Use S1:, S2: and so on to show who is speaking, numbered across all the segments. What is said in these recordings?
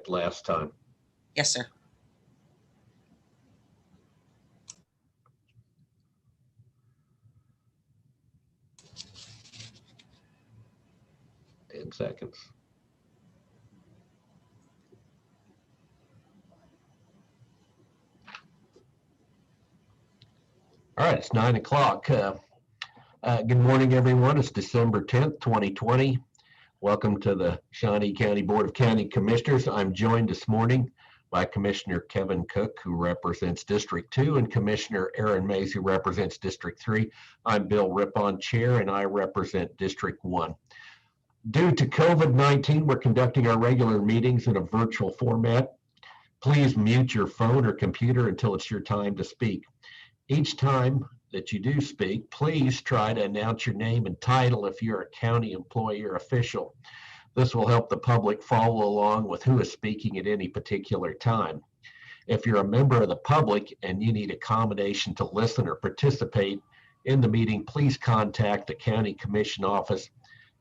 S1: like last time?
S2: Yes, sir.
S1: Ten seconds. All right, it's 9 o'clock. Good morning, everyone. It's December 10th, 2020. Welcome to the Shawnee County Board of County Commissioners. I'm joined this morning by Commissioner Kevin Cook, who represents District 2, and Commissioner Aaron Mays, who represents District 3. I'm Bill Rippon, Chair, and I represent District 1. Due to COVID-19, we're conducting our regular meetings in a virtual format. Please mute your phone or computer until it's your time to speak. Each time that you do speak, please try to announce your name and title if you're a county employee or official. This will help the public follow along with who is speaking at any particular time. If you're a member of the public and you need accommodation to listen or participate in the meeting, please contact the County Commission office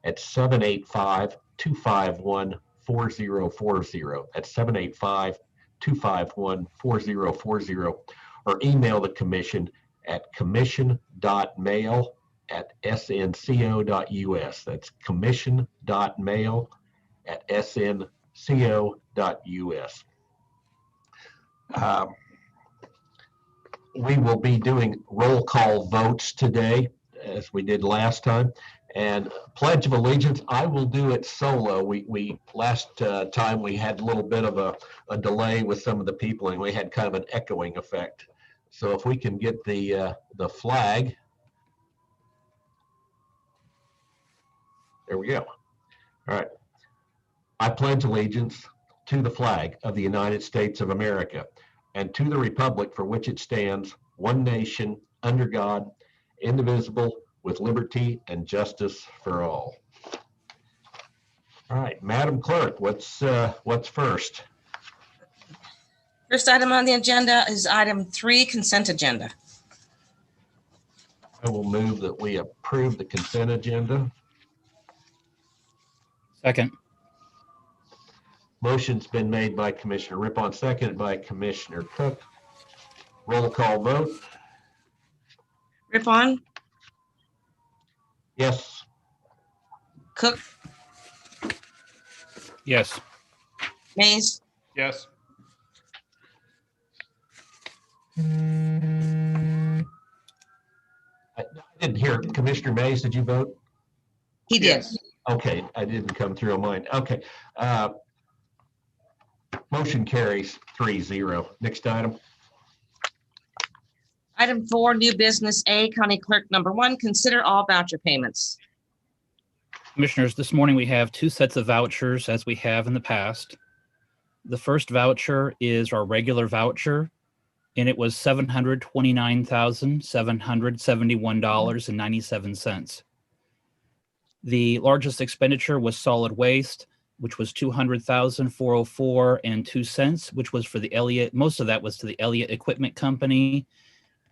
S1: at 785-251-4040. That's 785-251-4040, or email the commission at commission.mail@snco.us. That's commission.mail@snco.us. We will be doing roll call votes today, as we did last time. And Pledge of Allegiance, I will do it solo. We last time we had a little bit of a delay with some of the people, and we had kind of an echoing effect. So if we can get the flag. There we go. All right. I pledge allegiance to the flag of the United States of America and to the republic for which it stands, one nation, under God, indivisible, with liberty and justice for all. All right, Madam Clerk, what's first?
S2: First item on the agenda is item 3, consent agenda.
S1: I will move that we approve the consent agenda.
S3: Second.
S1: Motion's been made by Commissioner Rippon, seconded by Commissioner Cook. Roll call vote.
S2: Rippon,
S1: Yes.
S2: Cook,
S3: Yes.
S2: Mays,
S4: Yes.
S1: I didn't hear. Commissioner Mays, did you vote?
S2: he did.
S4: Yes.
S1: Okay, I didn't come through on mine. Okay. Motion carries 3-0. Next item.
S2: Item 4, new business A, County Clerk number 1, consider all voucher payments.
S3: Commissioners, this morning we have 2 sets of vouchers as we have in the past. The first voucher is our regular voucher, and it was $729,771.97. The largest expenditure was solid waste, which was $200,404.02, which was for the Elliott. Most of that was to the Elliott Equipment Company.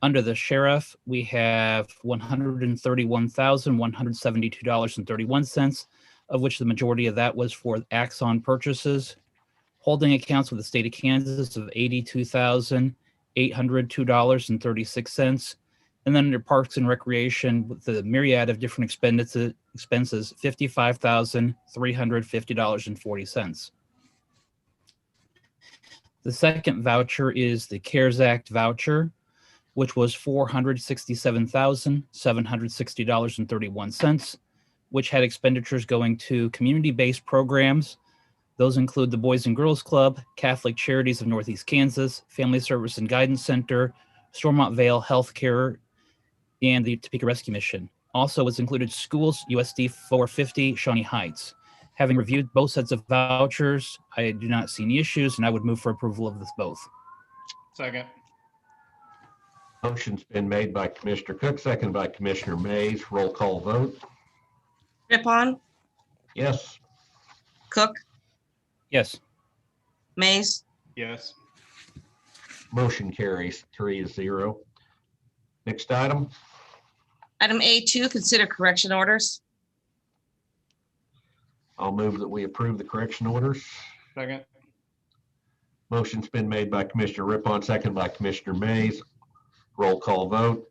S3: Under the sheriff, we have $131,172.31, of which the majority of that was for Axon purchases. Holding accounts with the state of Kansas of $82,802.36. And then under Parks and Recreation, with the myriad of different expenses, $55,350.40. The second voucher is the CARES Act voucher, which was $467,760.31, which had expenditures going to community-based programs. Those include the Boys and Girls Club, Catholic Charities of Northeast Kansas, Family Service and Guidance Center, Stormont Vale Healthcare, and the Topeka Rescue Mission. Also was included schools, USD 450, Shawnee Heights. Having reviewed both sets of vouchers, I do not see any issues, and I would move for approval of this both.
S4: Second.
S1: Motion's been made by Commissioner Cook, seconded by Commissioner Mays. Roll call vote.
S2: Rippon,
S1: Yes.
S2: Cook,
S3: Yes.
S2: Mays,
S4: Yes.
S1: Motion carries 3-0. Next item.
S2: item A2, consider correction orders.
S1: I'll move that we approve the correction orders.
S4: Second.
S1: Motion's been made by Commissioner Rippon, second by Commissioner Mays. Roll call vote.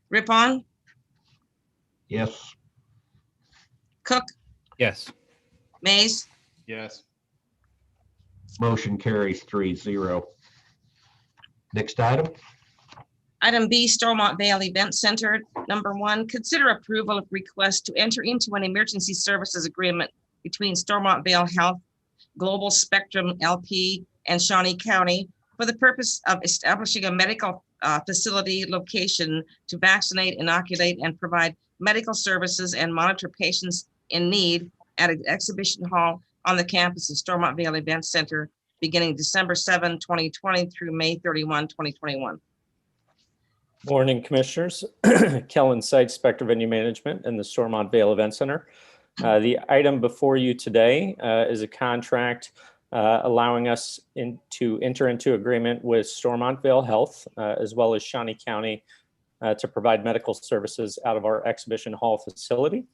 S2: Rippon,
S1: Yes.
S2: Cook,
S3: Yes.
S2: Mays,
S4: Yes.
S1: Motion carries 3-0. Next item.
S2: Item B, Stormont Vale Event Center. Number 1, consider approval of request to enter into an emergency services agreement between Stormont Vale Health, Global Spectrum LP, and Shawnee County for the purpose of establishing a medical facility location to vaccinate, inoculate, and provide medical services and monitor patients in need at an exhibition hall on the campus of Stormont Vale Event Center beginning December 7, 2020 through May 31, 2021.
S5: Morning, Commissioners. Kellen Seitz, Spectre Venue Management and the Stormont Vale Event Center. The item before you today is a contract allowing us to enter into agreement with Stormont Vale Health as well as Shawnee County to provide medical services out of our exhibition hall facility.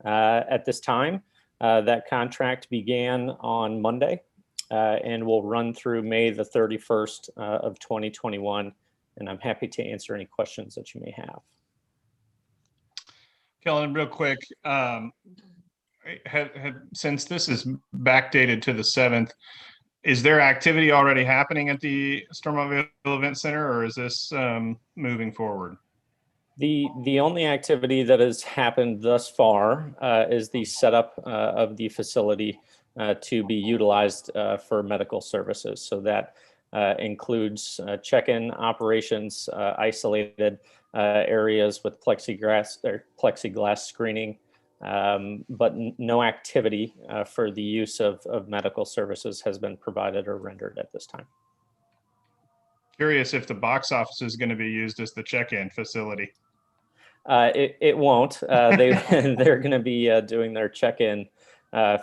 S5: At this time, that contract began on Monday and will run through May the 31st of 2021. And I'm happy to answer any questions that you may have.
S4: Kellen, real quick, since this is backdated to the 7th, is there activity already happening at the Stormont Vale Event Center, or is this moving forward?
S5: The only activity that has happened thus far is the setup of the facility to be utilized for medical services. So that includes check-in operations, isolated areas with plexiglass screening, but no activity for the use of medical services has been provided or rendered at this time.
S4: Curious if the box office is going to be used as the check-in facility.
S5: It won't. They're going to be doing their check-in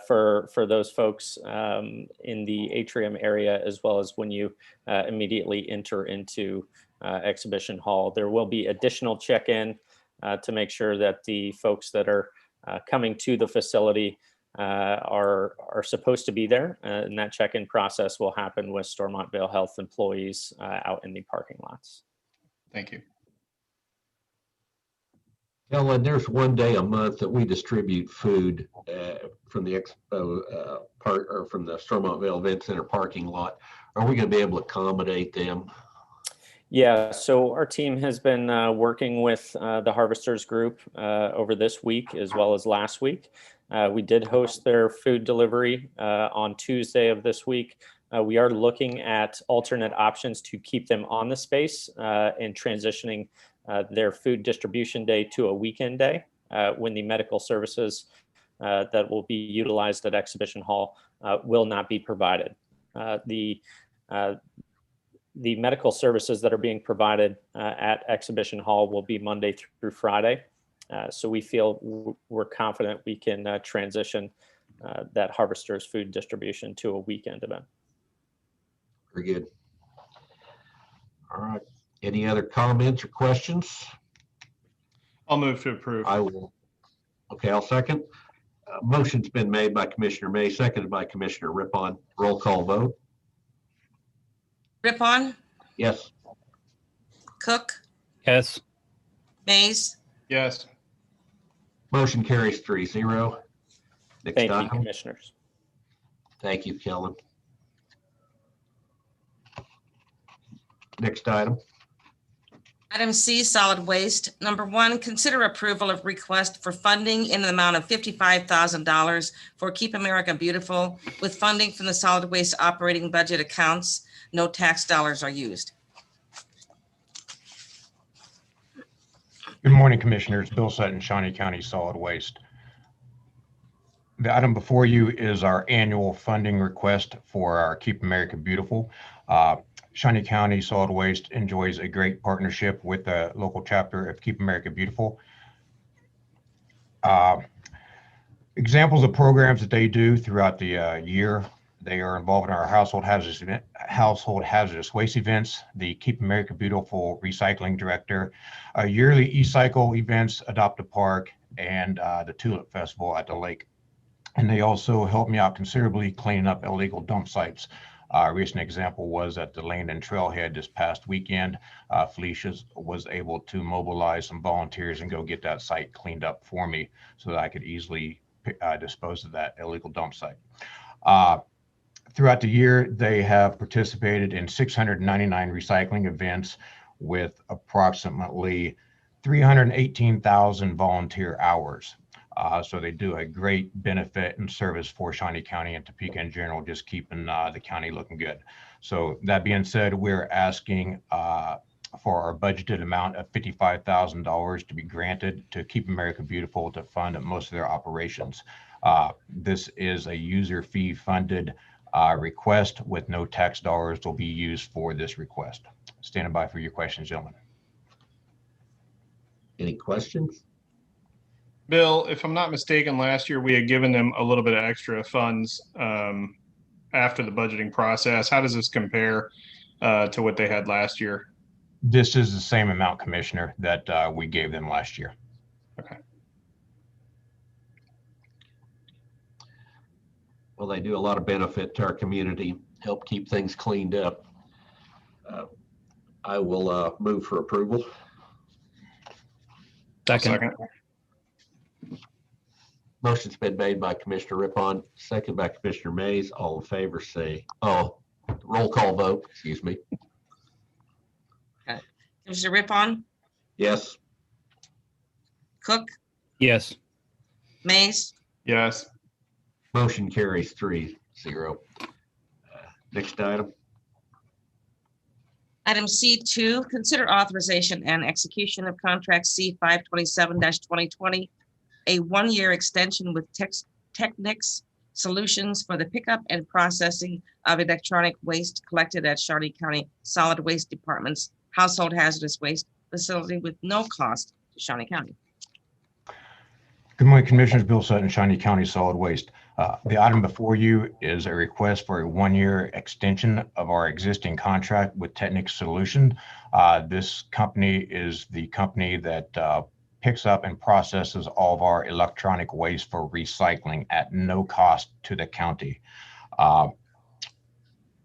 S5: for those folks in the atrium area, as well as when you immediately enter into exhibition hall. There will be additional check-in to make sure that the folks that are coming to the facility are supposed to be there, and that check-in process will happen with Stormont Vale Health employees out in the parking lots.
S4: Thank you.
S1: Ellen, there's one day a month that we distribute food from the expo part or from the Stormont Vale Event Center parking lot. Are we going to be able to accommodate them?
S5: Yeah, so our team has been working with the Harvesters Group over this week as well as last week. We did host their food delivery on Tuesday of this week. We are looking at alternate options to keep them on the space and transitioning their food distribution day to a weekend day when the medical services that will be utilized at Exhibition Hall will not be provided. The medical services that are being provided at Exhibition Hall will be Monday through Friday. So we feel we're confident we can transition that Harvesters food distribution to a weekend event.
S1: Very good. All right. Any other comments or questions?
S4: I'll move to approve.
S1: I will. Okay, I'll second. Motion's been made by Commissioner May, seconded by Commissioner Rippon. Roll call vote.
S2: Rippon,
S1: Yes.
S2: Cook,
S3: Yes.
S2: Mays,
S4: Yes.
S1: Motion carries 3-0. Next
S5: Thank you,
S1: item.
S5: Commissioners.
S1: Thank you, Kellen. Next item.
S2: Item C, solid waste. Number 1, consider approval of request for funding in the amount of $55,000 for Keep America Beautiful with funding from the solid waste operating budget accounts. No tax dollars are used.
S6: Good morning, Commissioners. Bill Sutton, Shawnee County Solid Waste. The item before you is our annual funding request for our Keep America Beautiful. Shawnee County Solid Waste enjoys a great partnership with the local chapter of Keep America Beautiful. Examples of programs that they do throughout the year: they are involved in our household hazardous waste events, the Keep America Beautiful Recycling Director, yearly e-cycle events, Adopt a Park, and the Tulip Festival at the lake. And they also helped me out considerably cleaning up illegal dump sites. A recent example was at the Lane and Trailhead this past weekend. Felicia was able to mobilize some volunteers and go get that site cleaned up for me so that I could easily dispose of that illegal dump site. Throughout the year, they have participated in 699 recycling events with approximately 318,000 volunteer hours. So they do a great benefit and service for Shawnee County and Topeka in general, just keeping the county looking good. So that being said, we're asking for our budgeted amount of $55,000 to be granted to Keep America Beautiful to fund most of their operations. This is a user fee funded request with no tax dollars will be used for this request. Standing by for your questions, gentlemen.
S1: Any questions?
S4: Bill, if I'm not mistaken, last year we had given them a little bit of extra funds after the budgeting process. How does this compare to what they had last year?
S6: This is the same amount, Commissioner, that we gave them last year.
S4: Okay.
S1: Well, they do a lot of benefit to our community, help keep things cleaned up. I will move for approval.
S3: Second.
S1: Motion's been made by Commissioner Rippon, second by Commissioner Mays. All in favor say, roll call vote, excuse me.
S2: Commissioner Rippon,
S1: Yes.
S2: Cook,
S3: Yes.
S2: Mays,
S4: Yes.
S1: Motion carries 3-0. Next item.
S2: Item C2, consider authorization and execution of contract C527-2020, a one-year extension with Technics Solutions for the pickup and processing of electronic waste collected at Shawnee County Solid Waste Department's Household Hazardous Waste Facility with no cost to Shawnee County.
S6: Good morning, Commissioners. Bill Sutton, Shawnee County Solid Waste. The item before you is a request for a one-year extension of our existing contract with Technics Solution. This company is the company that picks up and processes all of our electronic waste for recycling at no cost to the county.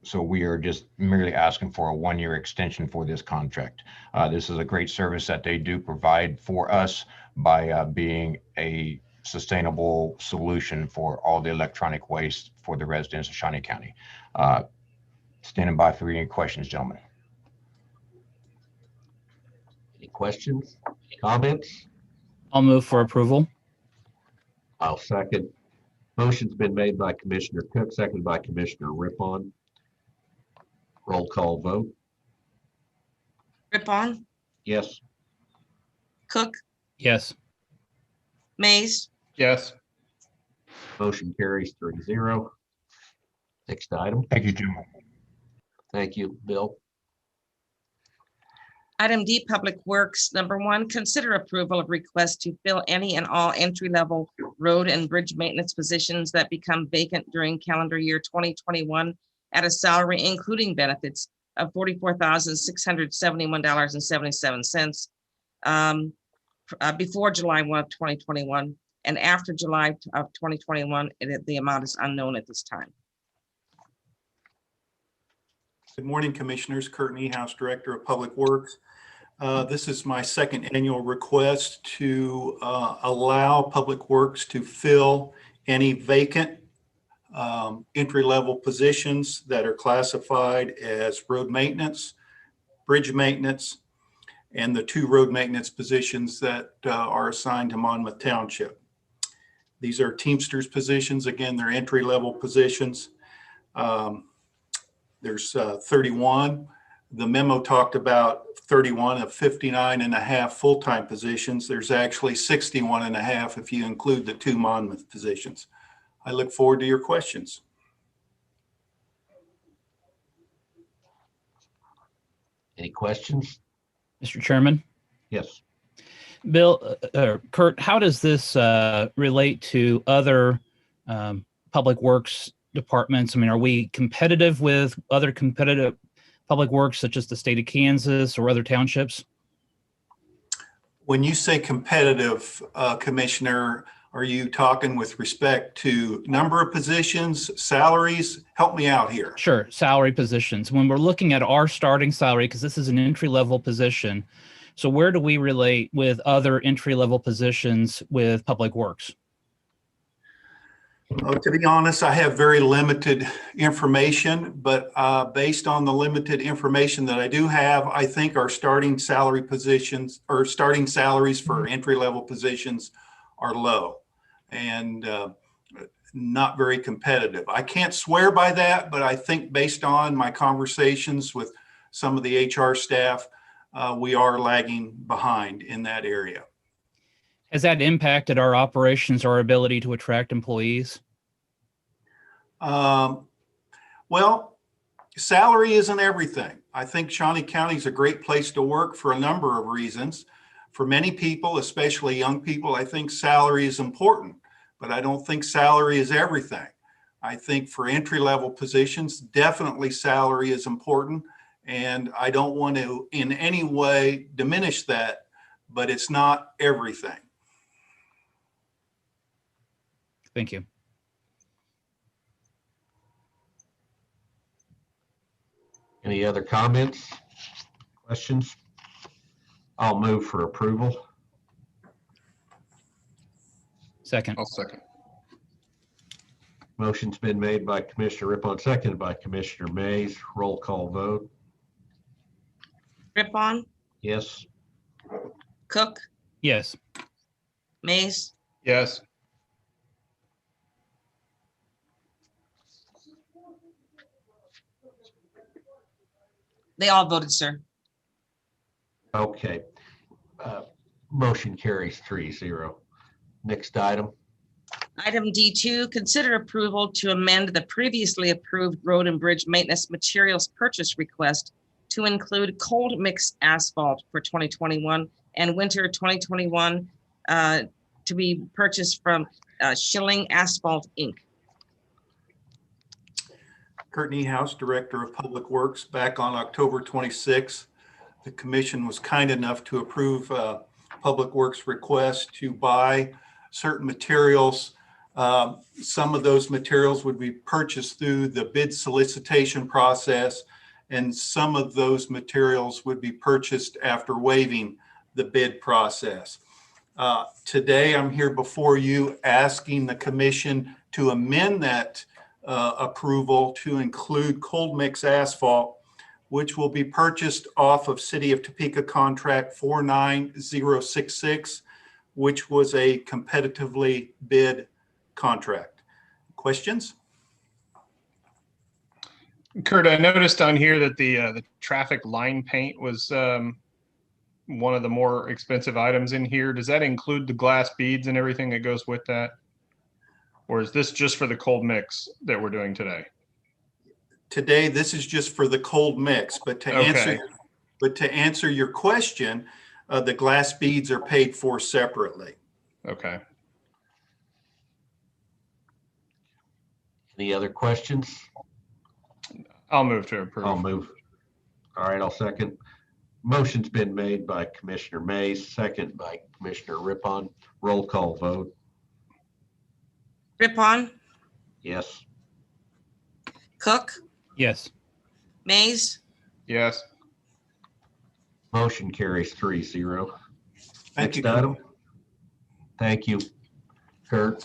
S6: So we are just merely asking for a one-year extension for this contract. This is a great service that they do provide for us by being a sustainable solution for all the electronic waste for the residents of Shawnee County. Standing by for any questions, gentlemen.
S1: Any questions, comments?
S3: I'll move for approval.
S1: I'll second. Motion's been made by Commissioner Cook, seconded by Commissioner Rippon. Roll call vote.
S2: Rippon,
S1: Yes.
S2: Cook,
S3: Yes.
S2: Mays,
S4: Yes.
S1: Motion carries 3-0. Next item.
S6: Thank you, gentlemen.
S1: Thank you, Bill.
S2: Item D, Public Works. Number 1, consider approval of request to fill any and all entry-level road and bridge maintenance positions that become vacant during calendar year 2021 at a salary including benefits of $44,671.77 before July 1 of 2021, and after July of 2021, the amount is unknown at this time.
S7: Good morning, Commissioners. Kurt Niehaus, Director of Public Works. This is my second annual request to allow Public Works to fill any vacant entry-level positions that are classified as road maintenance, bridge maintenance, and the 2 road maintenance positions that are assigned to Monmouth Township. These are Teamsters positions. Again, they're entry-level positions. There's 31. The memo talked about 31 of 59.5 full-time positions. There's actually 61.5 if you include the 2 Monmouth positions. I look forward to your questions.
S1: Any questions?
S3: Mr. Chairman.
S1: Yes.
S3: Bill, Kurt, how does this relate to other public works departments? I mean, are we competitive with other competitive public works such as the state of Kansas or other townships?
S7: When you say competitive, Commissioner, Are you talking with respect to number of positions, salaries? Help me out here.
S3: Sure, salary positions. When we're looking at our starting salary, because this is an entry-level position, so where do we relate with other entry-level positions with Public Works?
S7: To be honest, I have very limited information, but based on the limited information that I do have, I think our starting salary positions or starting salaries for entry-level positions are low and not very competitive. I can't swear by that, but I think based on my conversations with some of the HR staff, we are lagging behind in that area.
S3: Has that impacted our operations, our ability to attract employees?
S7: Well, salary isn't everything. I think Shawnee County is a great place to work for a number of reasons. For many people, especially young people, I think salary is important, but I don't think salary is everything. I think for entry-level positions, definitely salary is important, and I don't want to in any way diminish that, but it's not everything.
S3: Thank you.
S1: Any other comments, questions? I'll move for approval.
S3: Second.
S4: I'll second.
S1: Motion's been made by Commissioner Rippon, seconded by Commissioner Mays. Roll call vote.
S2: Rippon,
S1: Yes.
S2: Cook,
S3: Yes.
S2: Mays,
S4: Yes.
S2: they all voted, sir.
S1: Okay. Motion carries 3-0. Next item.
S2: Item D2, consider approval to amend the previously approved road and bridge maintenance materials purchase request to include cold mix asphalt for 2021 and winter 2021 to be purchased from Schilling Asphalt, Inc.
S7: Kurt Niehaus, Director of Public Works. Back on October 26th, the commission was kind enough to approve Public Works request to buy certain materials. Some of those materials would be purchased through the bid solicitation process, and some of those materials would be purchased after waiving the bid process. Today, I'm here before you asking the commission to amend that approval to include cold mix asphalt, which will be purchased off of City of Topeka contract 49066, which was a competitively bid contract. Questions?
S4: Kurt, I noticed on here that the traffic line paint was one of the more expensive items in here. Does that include the glass beads and everything that goes with that? Or is this just for the cold mix that we're doing today?
S7: Today, this is just for the cold mix, but to answer your question, the glass beads are paid for separately.
S4: Okay.
S1: Any other questions?
S4: I'll move to approve.
S1: I'll move. All right, I'll second. Motion's been made by Commissioner Mays, second by Commissioner Rippon. Roll call vote.
S2: Rippon,
S1: Yes.
S2: Cook,
S3: Yes.
S2: Mays,
S4: Yes.
S1: Motion carries 3-0.
S7: Thank you.
S1: Next item. Thank you, Kurt.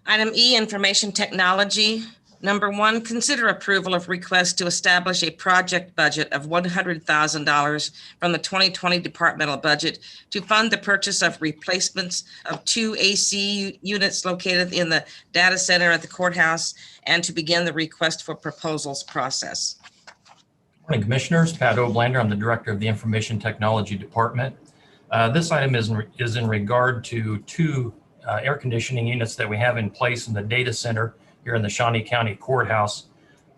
S2: Item E, Information Technology. Number 1, consider approval of request to establish a project budget of $100,000 from the 2020 departmental budget to fund the purchase of replacements of 2 AC units located in the data center at the courthouse and to begin the request for proposals process.
S8: Morning, Commissioners. Pat Oblander. I'm the Director of the Information Technology Department. This item is in regard to 2 air conditioning units that we have in place in the data center here in the Shawnee County Courthouse.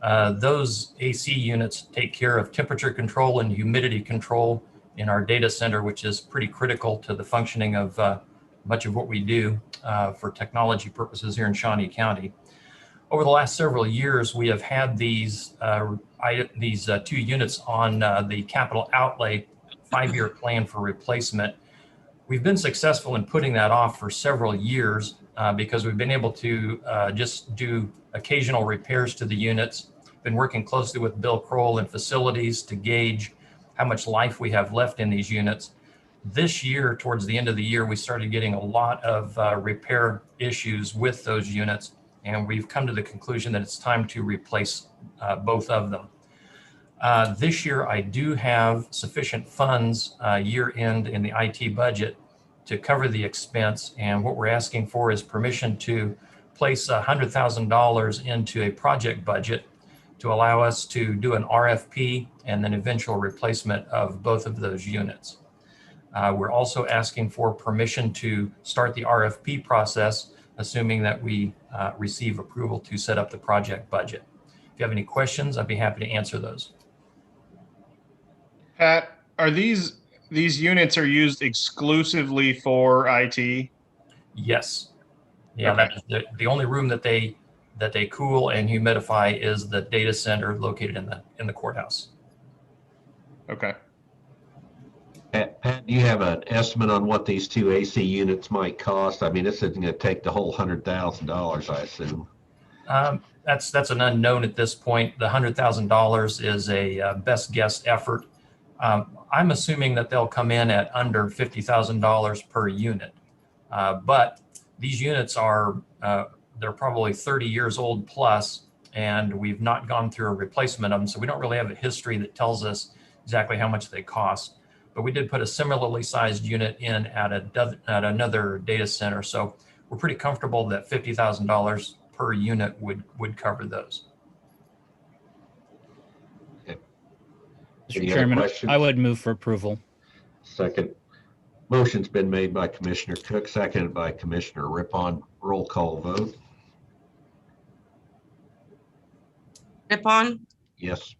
S8: Those AC units take care of temperature control and humidity control in our data center, which is pretty critical to the functioning of much of what we do for technology purposes here in Shawnee County. Over the last several years, we have had these 2 units on the capital outlay 5-year plan for replacement. We've been successful in putting that off for several years because we've been able to just do occasional repairs to the units. Been working closely with Bill Kroll and facilities to gauge how much life we have left in these units. This year, towards the end of the year, we started getting a lot of repair issues with those units, and we've come to the conclusion that it's time to replace both of them. This year, I do have sufficient funds year end in the IT budget to cover the expense, and what we're asking for is permission to place $100,000 into a project budget to allow us to do an RFP and then eventual replacement of both of those units. We're also asking for permission to start the RFP process, assuming that we receive approval to set up the project budget. If you have any questions, I'd be happy to answer those.
S4: Pat, are these units are used exclusively for IT?
S8: Yes. Yeah,
S4: Okay.
S8: that's the only room that they cool and humidify is the data center located in the courthouse.
S4: Okay.
S1: Pat, do you have an estimate on what these two AC units might cost? I mean, this isn't going to take the whole $100,000, I assume.
S8: That's an unknown at this point. The $100,000 is a best guess effort. I'm assuming that they'll come in at under $50,000 per unit. But these units are, they're probably 30 years old plus, and we've not gone through a replacement of them. So we don't really have a history that tells us exactly how much they cost. But we did put a similarly sized unit in at another data center. So we're pretty comfortable that $50,000 per unit would cover those.
S1: Okay.
S3: Mr.
S1: Any other
S3: Chairman,
S1: questions?
S3: I would move for approval.
S1: Second. Motion's been made by Commissioner Cook, seconded by Commissioner Rippon. Roll call vote.
S2: Rippon,
S1: Yes.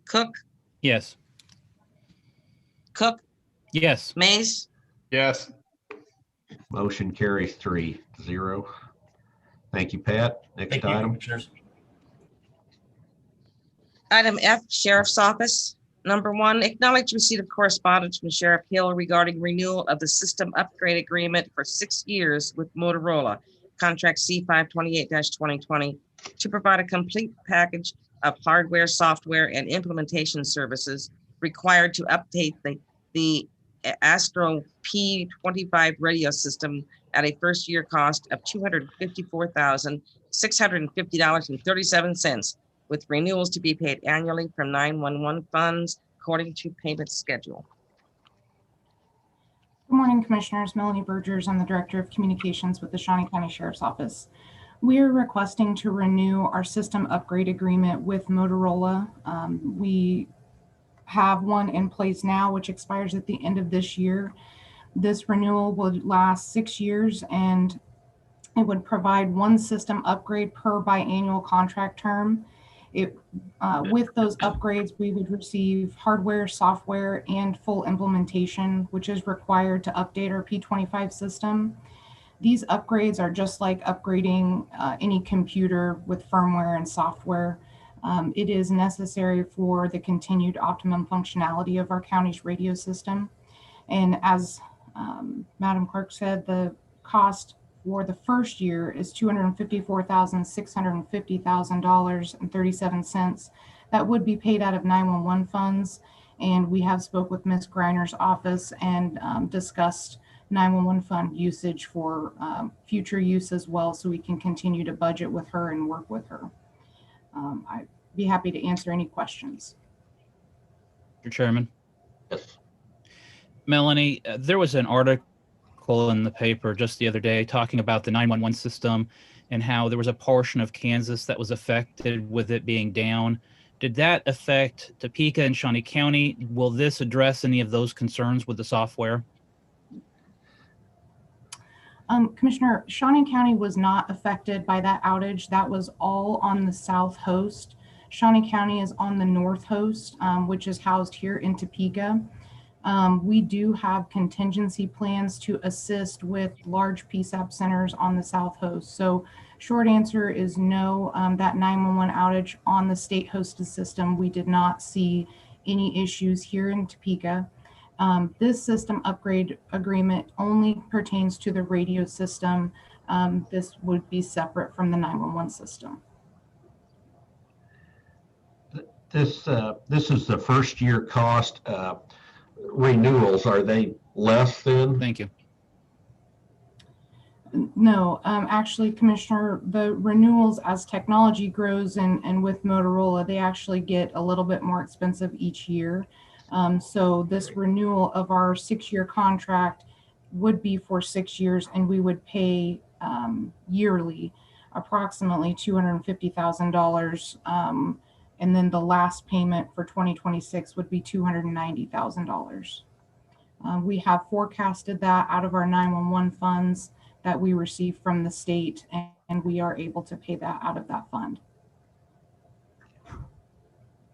S2: Cook,
S3: Yes.
S2: Cook,
S3: Yes.
S2: Mays,
S4: Yes.
S1: Motion carries 3-0. Thank you, Pat. Next
S8: Thank you,
S1: item.
S8: Commissioners.
S2: Item F, Sheriff's Office. Number 1, acknowledge receipt of correspondence from Sheriff Hill regarding renewal of the system upgrade agreement for 6 years with Motorola, contract C528-2020, to provide a complete package of hardware, software, and implementation services required to update the Astro P25 radio system at a first-year cost of $254,650.37, with renewals to be paid annually from 911 funds according to payment schedule.
S9: Good morning, Commissioners. Melanie Bergers. I'm the Director of Communications with the Shawnee County Sheriff's Office. We are requesting to renew our system upgrade agreement with Motorola. We have one in place now, which expires at the end of this year. This renewal would last 6 years, and it would provide one system upgrade per biannual contract term. With those upgrades, we would receive hardware, software, and full implementation, which is required to update our P25 system. These upgrades are just like upgrading any computer with firmware and software. It is necessary for the continued optimum functionality of our county's radio system. And as Madam Clerk said, the cost for the first year is $254,650.37. That would be paid out of 911 funds. And we have spoke with Ms. Griner's office and discussed 911 fund usage for future use as well, so we can continue to budget with her and work with her. I'd be happy to answer any questions.
S3: Mr. Chairman.
S1: Yes.
S3: Melanie, there was an article in the paper just the other day talking about the 911 system and how there was a portion of Kansas that was affected with it being down. Did that affect Topeka and Shawnee County? Will this address any of those concerns with the software?
S9: Commissioner, Shawnee County was not affected by that outage. That was all on the south host. Shawnee County is on the north host, which is housed here in Topeka. We do have contingency plans to assist with large PSAP centers on the south host. So short answer is no. That 911 outage on the state hosted system, we did not see any issues here in Topeka. This system upgrade agreement only pertains to the radio system. This would be separate from the 911 system.
S1: This is the first year cost. Renewals, are they less than?
S3: Thank you.
S9: No, actually, Commissioner, the renewals as technology grows and with Motorola, they actually get a little bit more expensive each year. So this renewal of our 6-year contract would be for 6 years, and we would pay yearly approximately $250,000. And then the last payment for 2026 would be $290,000. We have forecasted that out of our 911 funds that we receive from the state, and we are able to pay that out of that fund.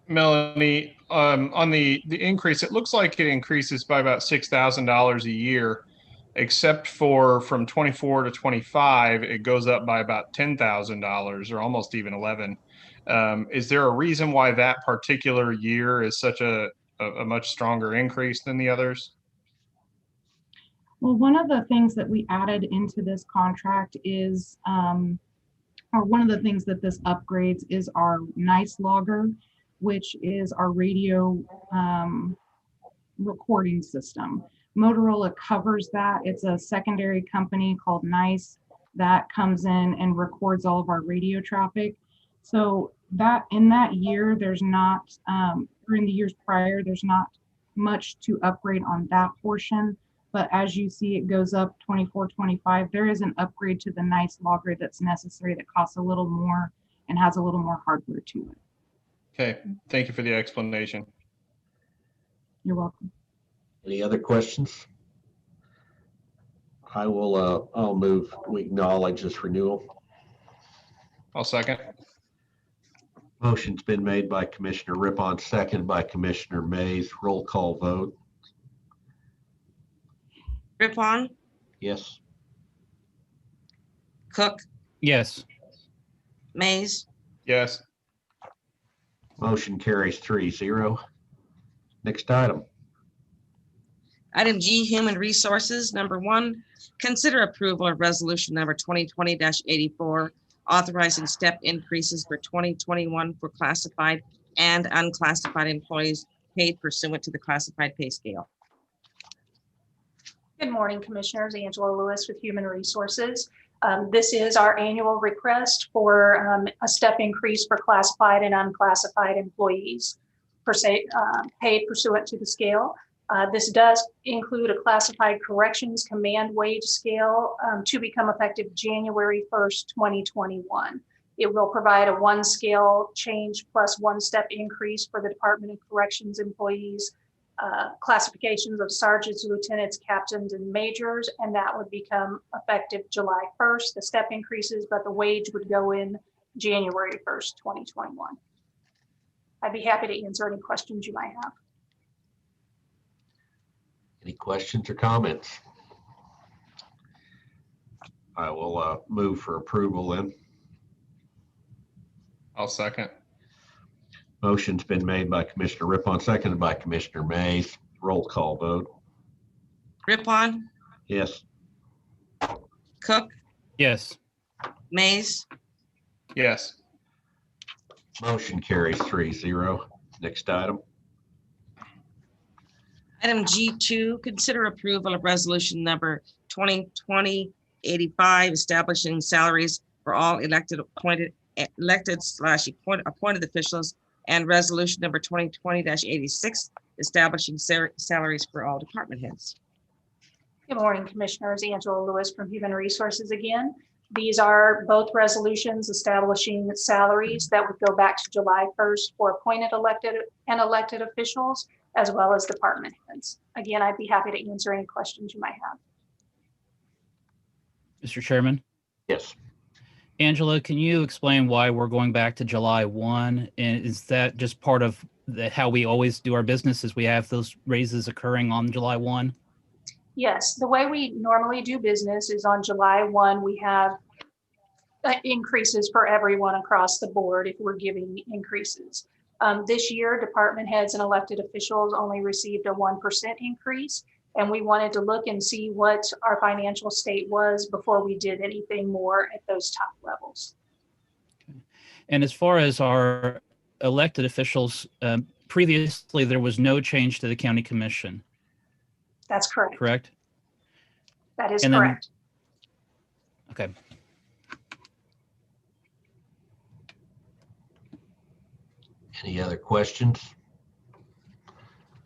S4: Melanie, on the increase, it looks like it increases by about $6,000 a year, except for from 24 to 25, it goes up by about $10,000 or almost even 11. Is there a reason why that particular year is such a much stronger increase than the others?
S9: Well, one of the things that we added into this contract is, or one of the things that this upgrades is our NICE logger, which is our radio recording system. Motorola covers that. It's a secondary company called NICE that comes in and records all of our radio traffic. So that in that year, there's not, or in the years prior, there's not much to upgrade on that portion. But as you see, it goes up 24, 25. There is an upgrade to the NICE logger that's necessary that costs a little more and has a little more hardware to it.
S4: Okay, thank you for the explanation.
S9: You're welcome.
S1: Any other questions? I'll move, we acknowledge this renewal.
S4: I'll second.
S1: Motion's been made by Commissioner Rippon, second by Commissioner Mays. Roll call vote.
S2: Rippon,
S1: Yes.
S2: Cook,
S3: Yes.
S2: Mays,
S4: Yes.
S1: Motion carries 3-0. Next item.
S2: Item G, Human Resources. Number 1, consider approval of resolution number 2020-84, authorizing step increases for 2021 for classified and unclassified employees paid pursuant to the classified pay scale.
S10: Good morning, Commissioners. Angela Lewis with Human Resources. This is our annual request for a step increase for classified and unclassified employees paid pursuant to the scale. This does include a classified corrections command wage scale to become effective January 1st, 2021. It will provide a 1 scale change plus 1 step increase for the Department of Corrections employees, classifications of sergeants, lieutenants, captains, and majors, and that would become effective July 1st, the step increases, but the wage would go in January 1st, 2021. I'd be happy to answer any questions you might have.
S1: Any questions or comments? I will move for approval then.
S4: I'll second.
S1: Motion's been made by Commissioner Rippon, seconded by Commissioner Mays. Roll call vote.
S2: Rippon,
S1: Yes.
S2: Cook,
S3: Yes.
S2: Mays,
S4: Yes.
S1: Motion carries 3-0. Next item.
S2: Item G2, consider approval of resolution number 2020-85, establishing salaries for all elected appointed officials, and resolution number 2020-86, establishing salaries for all department heads.
S10: Good morning, Commissioners. Angela Lewis from Human Resources again. These are both resolutions establishing salaries that would go back to July 1st for appointed elected officials, as well as department heads. Again, I'd be happy to answer any questions you might have.
S3: Mr. Chairman.
S1: Yes.
S3: Angela, can you explain why we're going back to July 1? And is that just part of how we always do our business, is we have those raises occurring on July 1?
S10: Yes, the way we normally do business is on July 1, we have increases for everyone across the board if we're giving increases. This year, department heads and elected officials only received a 1% increase. And we wanted to look and see what our financial state was before we did anything more at those top levels.
S3: And as far as our elected officials, previously there was no change to the county commission,
S10: That's correct.
S3: correct?
S10: That is
S3: And then-
S10: correct.
S3: Okay.
S1: Any other questions?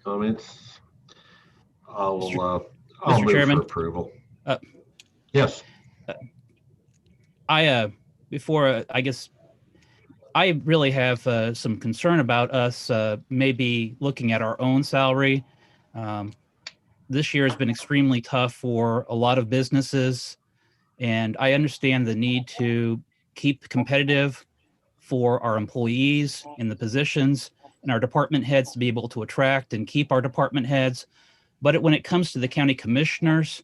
S1: Comments? I'll
S3: Mr.
S1: move
S3: Chairman?
S1: for approval.
S3: Uh,
S1: Yes.
S3: I guess I really have some concern about us maybe looking at our own salary. This year has been extremely tough for a lot of businesses, and I understand the need to keep competitive for our employees in the positions and our department heads to be able to attract and keep our department heads. But when it comes to the county commissioners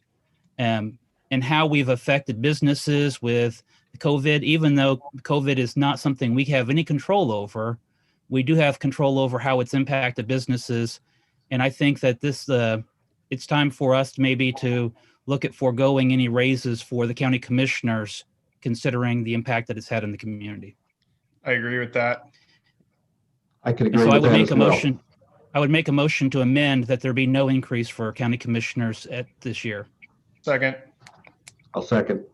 S3: and how we've affected businesses with COVID, even though COVID is not something we have any control over, we do have control over how it's impacted businesses. And I think that it's time for us maybe to look at foregoing any raises for the county commissioners, considering the impact that it's had in the community.
S4: I agree with that.
S1: I could
S3: And
S1: agree
S3: so I
S1: with
S3: would
S1: that
S3: make
S1: as
S3: a
S1: well.
S3: motion. I would make a motion to amend that there be no increase for county commissioners at this year.
S4: Second.
S1: I'll second.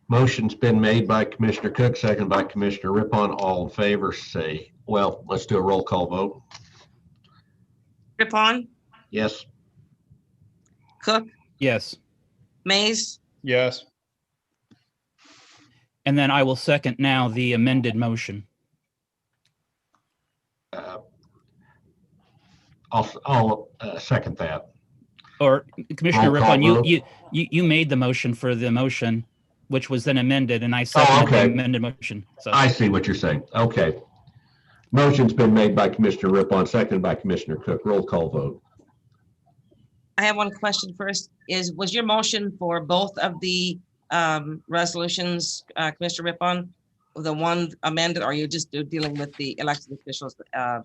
S1: Motion's been made by Commissioner Cook, second by Commissioner Rippon. All in favor say, well, let's do a roll call vote.
S2: Rippon,
S1: Yes.
S2: Cook,
S3: Yes.
S2: Mays,
S4: Yes.
S3: And then I will second now the amended motion.
S1: I'll second that.
S3: Or Commissioner
S1: Roll call
S3: Rippon,
S1: vote.
S3: you made the motion for the motion, which was then amended, and I seconded
S1: okay.
S3: the amended motion. So
S1: I see what you're saying. Okay. Motion's been made by Commissioner Rippon, seconded by Commissioner Cook. Roll call vote.
S2: I have one question first. Was your motion for both of the resolutions, Commissioner Rippon, the one amended, or are you just dealing with the elected officials at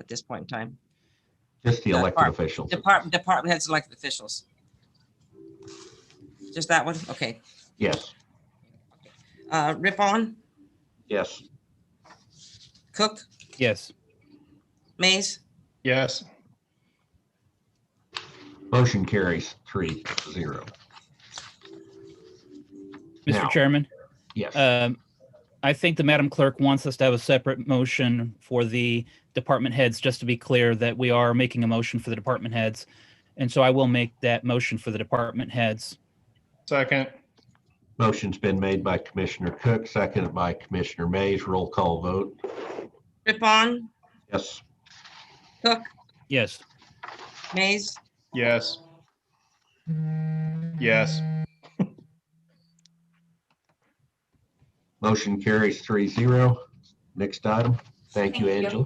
S2: this point in time?
S1: Just the elected officials.
S2: Department heads, elected officials. Just that one? Okay.
S1: Yes.
S2: Rippon,
S1: Yes.
S2: Cook,
S3: yes.
S2: Mays,
S4: Yes.
S1: Motion carries 3-0.
S3: Mr.
S1: Now-
S3: Chairman,
S1: Yes.
S3: I think the Madam Clerk wants us to have a separate motion for the department heads, just to be clear that we are making a motion for the department heads. And so I will make that motion for the department heads.
S4: Second.
S1: Motion's been made by Commissioner Cook, seconded by Commissioner Mays. Roll call vote.
S2: Rippon,
S1: Yes.
S2: Cook,
S3: Yes.
S2: Mays,
S4: Yes. Yes.
S1: Motion carries 3-0. Next item. Thank you,
S10: Thank you.
S1: Angela.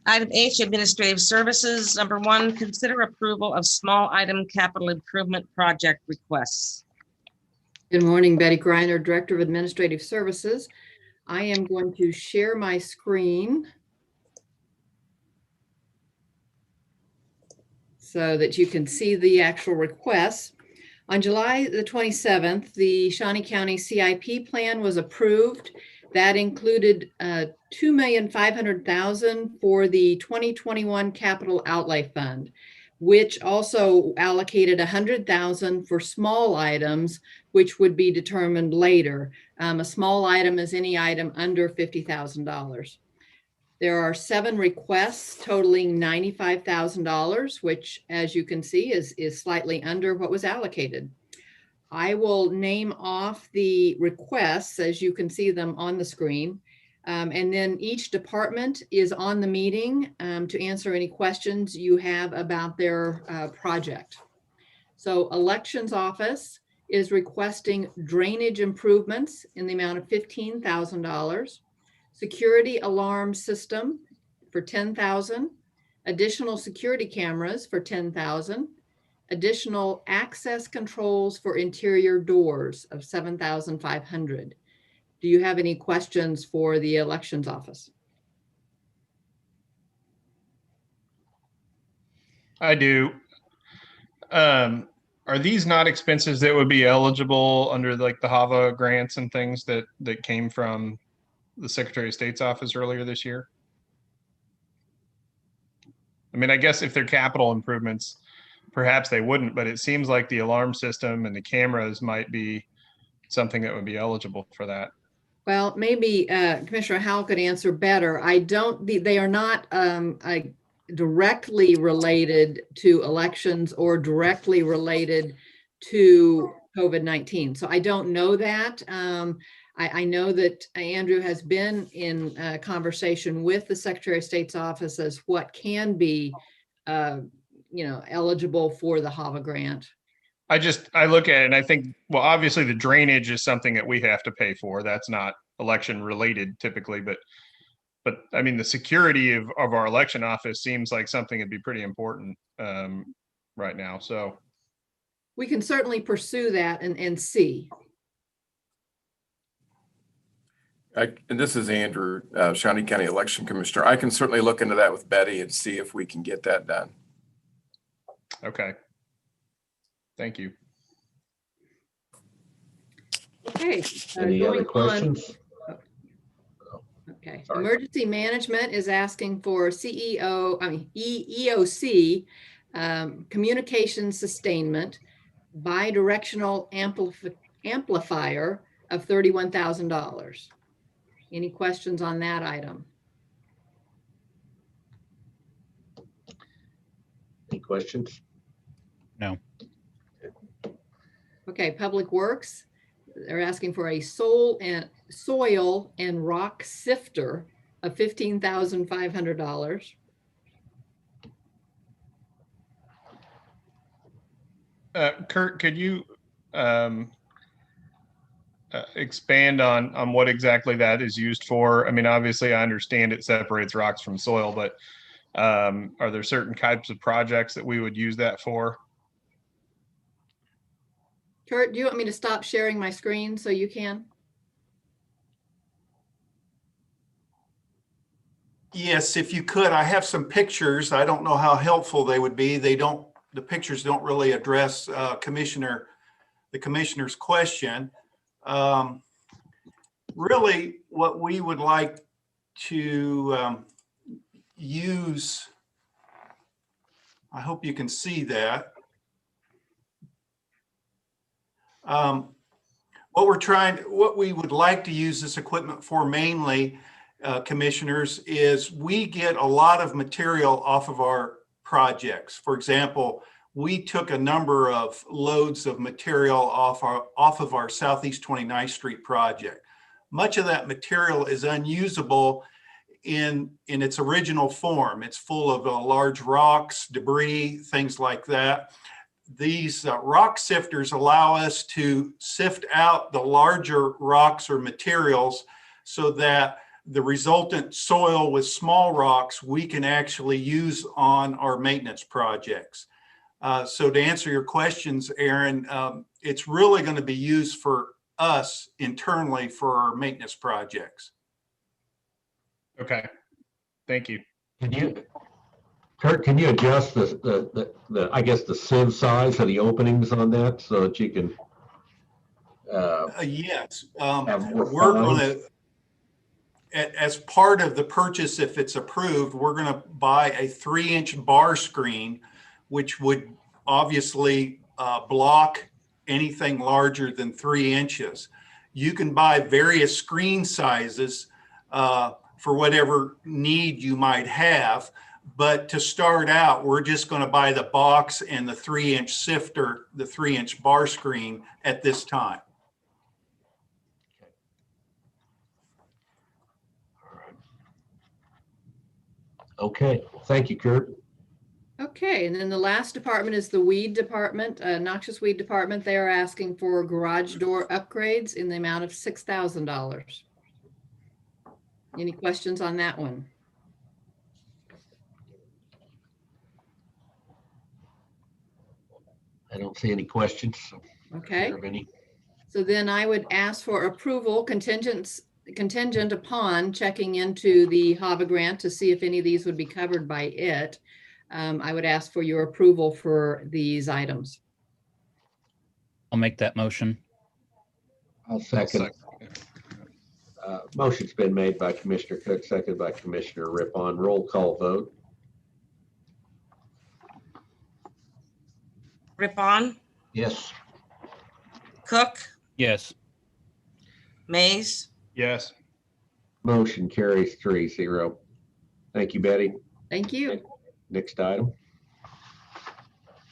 S2: Item H, Administrative Services. Number 1, consider approval of small item capital improvement project requests.
S11: Good morning, Betty Greiner, Director of Administrative Services. I am going to share my screen so that you can see the actual requests. On July the 27th, the Shawnee County CIP Plan was approved. That included $2,500,000 for the 2021 Capital Outlay Fund, which also allocated $100,000 for small items, which would be determined later. A small item is any item under $50,000. There are 7 requests totaling $95,000, which, as you can see, is slightly under what was allocated. I will name off the requests as you can see them on the screen. And then each department is on the meeting to answer any questions you have about their project. So Elections Office is requesting drainage improvements in the amount of $15,000. Security alarm system for $10,000, additional security cameras for $10,000, additional access controls for interior doors of $7,500, Do you have any questions for the elections office?
S4: I do. Are these not expenses that would be eligible under like the HAVA grants and things that came from the Secretary of State's office earlier this year? I mean, I guess if they're capital improvements, perhaps they wouldn't, but it seems like the alarm system and the cameras might be something that would be eligible for that.
S11: Well, maybe Commissioner Howell could answer better. They are not directly related to elections or directly related to COVID-19. So I don't know that. I know that Andrew has been in conversation with the Secretary of State's office as what can be, eligible for the HAVA grant.
S4: I look at it and I think, well, obviously the drainage is something that we have to pay for. That's not election related typically, but I mean, the security of our election office seems like something that'd be pretty important right now. So
S11: we can certainly pursue that and see.
S12: And this is Andrew, Shawnee County Election Commissioner. I can certainly look into that with Betty and see if we can get that done.
S4: Okay. Thank you.
S11: Okay.
S1: Any other questions?
S11: Okay.
S1: Sorry.
S11: Emergency Management is asking for EOC communication sustainment bidirectional amplifier of $31,000. Any questions on that item?
S1: Any questions?
S3: No.
S11: Okay, Public Works, they're asking for a soil and rock sifter of $15,500.
S4: Kurt, could you expand on what exactly that is used for? I mean, obviously I understand it separates rocks from soil, but are there certain types of projects that we would use that for?
S11: Kurt, do you want me to stop sharing my screen so you can?
S7: Yes, if you could. I have some pictures. I don't know how helpful they would be. The pictures don't really address the commissioner's question. Really, what we would like to use, I hope you can see that. What we would like to use this equipment for mainly, commissioners, is we get a lot of material off of our projects. For example, we took a number of loads of material off of our Southeast 29th Street project. Much of that material is unusable in its original form. It's full of large rocks, debris, things like that. These rock sifters allow us to sift out the larger rocks or materials so that the resultant soil with small rocks we can actually use on our maintenance projects. So to answer your questions, Aaron, it's really going to be used for us internally for our maintenance projects.
S4: Okay, thank you.
S1: Kurt, can you adjust the I guess the sieve size of the openings on that so that you can
S7: yes,
S1: have more
S7: we're going
S1: fines?
S7: to, as part of the purchase, if it's approved, we're going to buy a 3-inch bar screen, which would obviously block anything larger than 3 inches. You can buy various screen sizes for whatever need you might have. But to start out, we're just going to buy the box and the 3-inch sifter, the 3-inch bar screen at this time.
S1: Okay, thank you, Kurt.
S11: Okay, and then the last department is the weed department, noxious weed department. They are asking for garage door upgrades in the amount of $6,000. Any questions on that one?
S1: I don't see any questions.
S11: Okay.
S1: Any?
S11: So then I would ask for approval contingent upon checking into the HAVA grant to see if any of these would be covered by it. I would ask for your approval for these items.
S3: I'll make that motion.
S1: I'll second. Motion's been made by Commissioner Cook, seconded by Commissioner Rippon. Roll call vote.
S2: Rippon,
S1: Yes.
S2: Cook,
S3: Yes.
S2: Mays,
S4: Yes.
S1: Motion carries 3-0. Thank you, Betty.
S11: Thank you.
S1: Next item.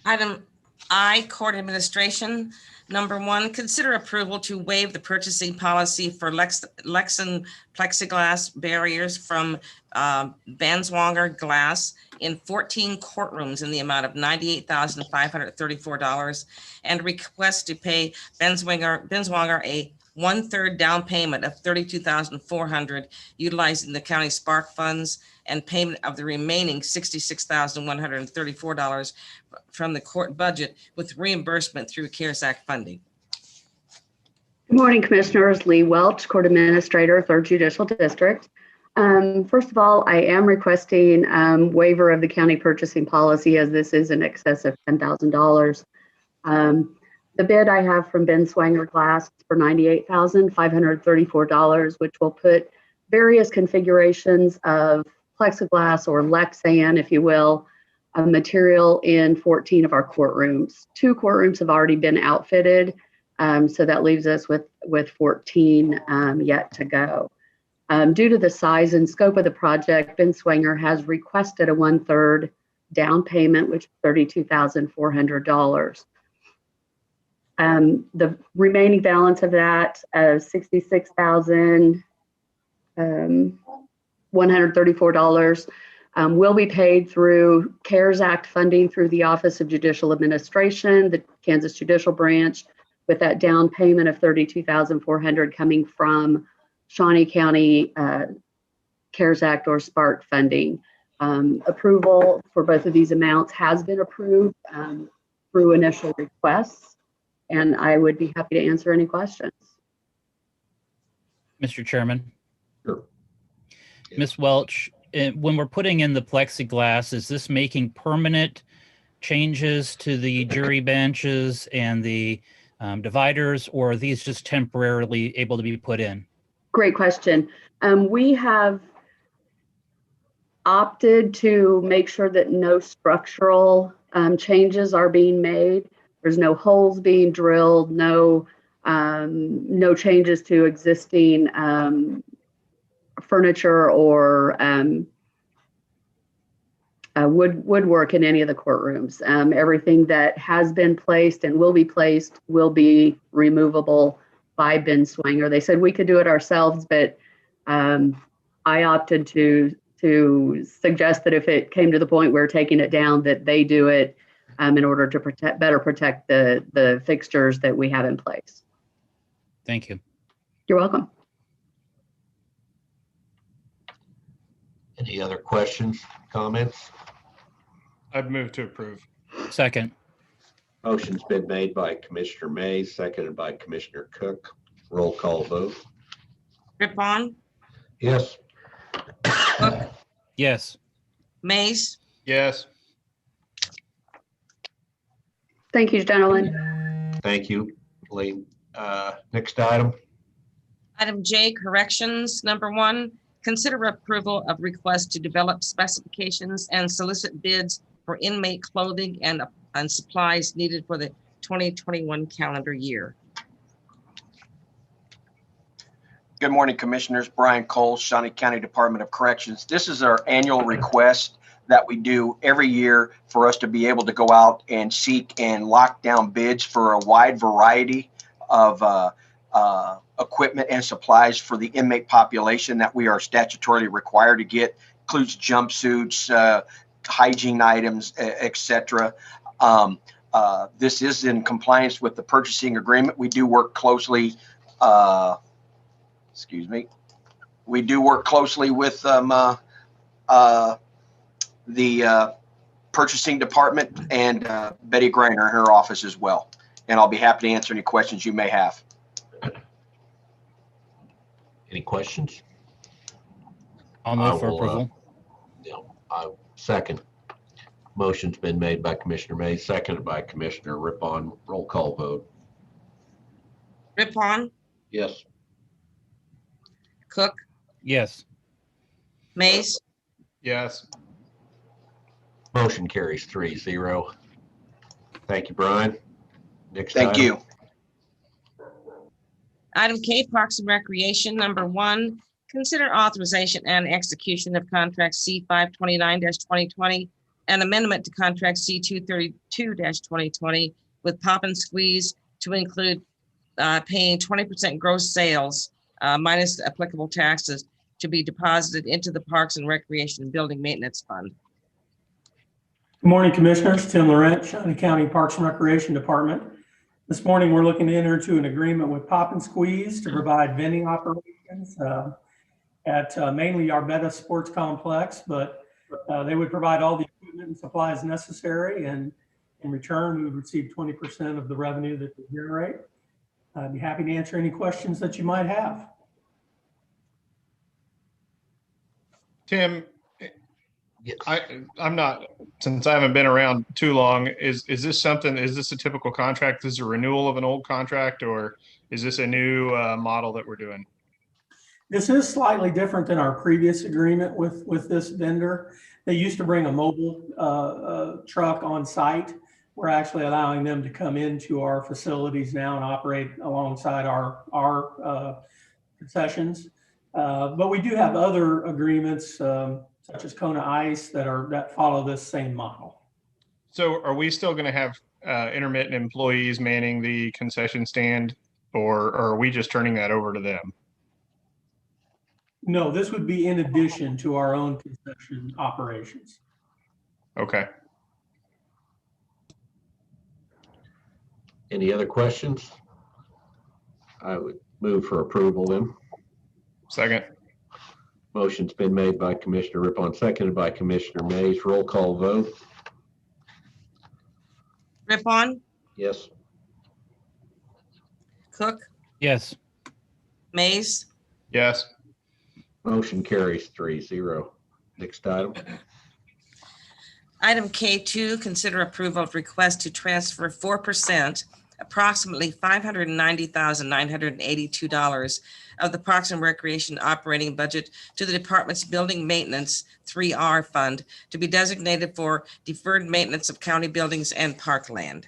S2: Item I, Court Administration. Number 1, consider approval to waive the purchasing policy for Lexan plexiglass barriers from Benswanger Glass in 14 courtrooms in the amount of $98,534 and request to pay Benswanger a 1/3 down payment of $32,400 utilizing the county spark funds and payment of the remaining $66,134 from the court budget with reimbursement through CARES Act funding.
S13: Good morning, Commissioners. Lee Welch, Court Administrator, 3rd Judicial District. First of all, I am requesting waiver of the county purchasing policy as this is in excess of $10,000. The bid I have from Benswanger Glass is for $98,534, which will put various configurations of plexiglass or Lexan, if you will, material in 14 of our courtrooms. 2 courtrooms have already been outfitted, so that leaves us with 14 yet to go. Due to the size and scope of the project, Benswanger has requested a 1/3 down payment, which is $32,400. The remaining balance of that, $66,134, will be paid through CARES Act funding through the Office of Judicial Administration, the Kansas Judicial Branch, with that down payment of $32,400 coming from Shawnee County CARES Act or SPARK funding. Approval for both of these amounts has been approved through initial requests. And I would be happy to answer any questions.
S3: Mr. Chairman.
S1: Sure.
S3: Ms. Welch, when we're putting in the plexiglass, is this making permanent changes to the jury benches and the dividers, or are these just temporarily able to be put in?
S13: Great question. We have opted to make sure that no structural changes are being made. There's no holes being drilled, no changes to existing furniture or woodwork in any of the courtrooms. Everything that has been placed and will be placed will be removable by Benswanger. They said we could do it ourselves, but I opted to suggest that if it came to the point where taking it down, that they do it in order to better protect the fixtures that we have in place.
S3: Thank you.
S13: You're welcome.
S1: Any other questions, comments?
S4: I'd move to approve.
S3: Second.
S1: Motion's been made by Commissioner Mays, seconded by Commissioner Cook. Roll call vote.
S2: Rippon,
S1: Yes.
S2: Cook,
S3: Yes.
S2: Mays,
S4: Yes.
S13: Thank you, gentlemen.
S1: Thank you, Lee. Next item.
S2: Item J, corrections. Number 1, consider approval of request to develop specifications and solicit bids for inmate clothing and supplies needed for the 2021 calendar year.
S14: Good morning, Commissioners. Brian Cole, Shawnee County Department of Corrections. This is our annual request that we do every year for us to be able to go out and seek and lock down bids for a wide variety of equipment and supplies for the inmate population that we are statutorily required to get. Includes jumpsuits, hygiene items, etc. This is in compliance with the purchasing agreement. We do work closely. We do work closely with the purchasing department and Betty Greiner in her office as well. And I'll be happy to answer any questions you may have.
S1: Any questions?
S3: I'll
S1: I
S3: move for
S1: will,
S3: approval.
S1: I second. Motion's been made by Commissioner Mays, seconded by Commissioner Rippon. Roll call vote.
S2: Rippon,
S1: Yes.
S2: Cook,
S3: Yes.
S2: Mays,
S4: Yes.
S1: Motion carries 3-0. Thank you, Brian. Next
S14: Thank
S1: item.
S14: you.
S2: Item K, Parks and Recreation, number 1, consider authorization and execution of contract C 529-2020 and amendment to contract C 232-2020 with Pop and Squeeze to include paying 20% gross sales minus applicable taxes to be deposited into the Parks and Recreation Building Maintenance Fund.
S15: Good morning, Commissioners. Tim Laurent, Shawnee County Parks and Recreation Department. This morning, we're looking to enter into an agreement with Pop and Squeeze to provide vending operations at mainly Arbetta Sports Complex, but they would provide all the equipment and supplies necessary, and in return, we would receive 20% of the revenue that they generate. I'd be happy to answer any questions that you might have.
S4: Tim,
S1: Yes.
S4: I'm not, since I haven't been around too long, is this something, is this a typical contract? Is this a renewal of an old contract, or is this a new model that we're doing?
S15: This is slightly different than our previous agreement with this vendor. They used to bring a mobile truck on site. We're actually allowing them to come into our facilities now and operate alongside our concessions. But we do have other agreements such as Kona Ice that follow this same model.
S4: So are we still going to have intermittent employees manning the concession stand, or are we just turning that over to them?
S15: No, this would be in addition to our own concession operations.
S4: Okay.
S1: Any other questions? I would move for approval then.
S4: Second.
S1: Motion's been made by Commissioner Rippon, seconded by Commissioner Mays. Roll call vote.
S2: Rippon,
S1: Yes.
S2: Cook,
S3: Yes.
S2: Mays,
S4: Yes.
S1: Motion carries 3-0. Next item.
S2: Item K2, consider approval of request to transfer 4%, approximately $590,982 of the Parks and Recreation operating budget to the department's Building Maintenance 3R Fund to be designated for deferred maintenance of county buildings and parkland.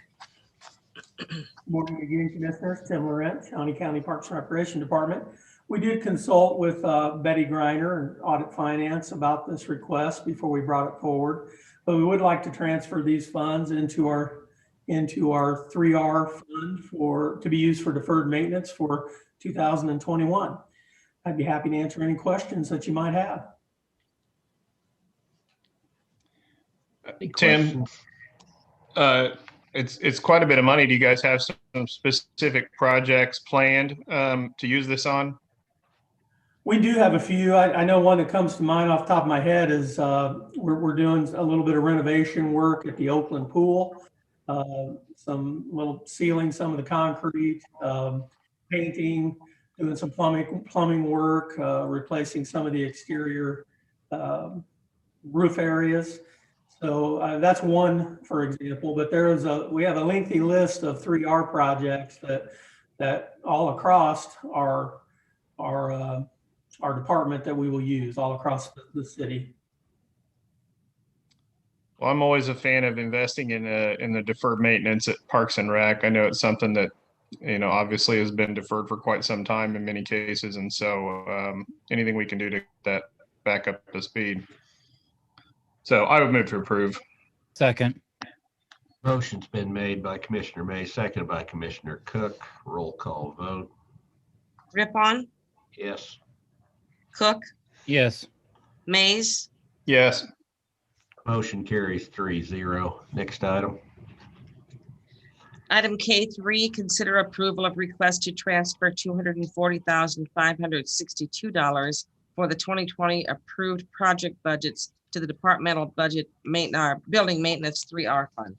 S15: Good morning again, Commissioners. Tim Laurent, Shawnee County Parks and Recreation Department. We did consult with Betty Griner and Audit Finance about this request before we brought it forward, but we would like to transfer these funds into our 3R fund to be used for deferred maintenance for 2021. I'd be happy to answer any questions that you might have.
S4: Tim, it's quite a bit of money. Do you guys have some specific projects planned to use this on?
S15: We do have a few. I know one that comes to mind off the top of my head is we're doing a little bit of renovation work at the Oakland pool. Some little sealing some of the concrete, painting, doing some plumbing work, replacing some of the exterior roof areas. So that's one, for example, but we have a lengthy list of 3R projects that all across our department that we will use all across the city.
S4: Well, I'm always a fan of investing in the deferred maintenance at Parks and Rec. I know it's something that, obviously has been deferred for quite some time in many cases. And so anything we can do to get that back up to speed. So I would move to approve.
S3: Second.
S1: Motion's been made by Commissioner May, seconded by Commissioner Cook. Roll call vote.
S2: Rippon,
S1: Yes.
S2: Cook,
S3: Yes.
S2: Mays,
S4: Yes.
S2: Motion
S1: carries 3-0. Next item.
S2: Item K3, consider approval of request to transfer $240,562 for the 2020 approved project budgets to the departmental budget building maintenance 3R fund.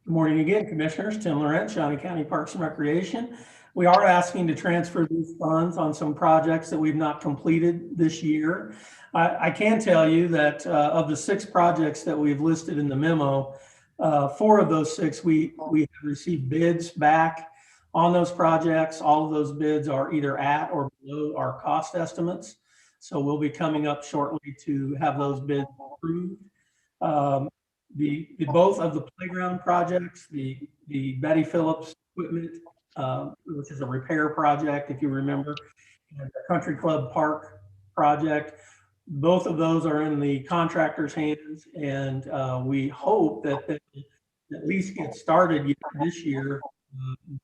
S15: Good morning again, Commissioners. Tim Laurent, Shawnee County Parks and Recreation. We are asking to transfer these funds on some projects that we've not completed this year. I can tell you that of the 6 projects that we've listed in the memo, 4 of those 6, we have received bids back on those projects. All of those bids are either at or below our cost estimates. So we'll be coming up shortly to have those bids approved. Both of the playground projects, the Betty Phillips equipment, which is a repair project, if you remember, and the Country Club Park project, both of those are in the contractor's hands, and we hope that they at least get started this year,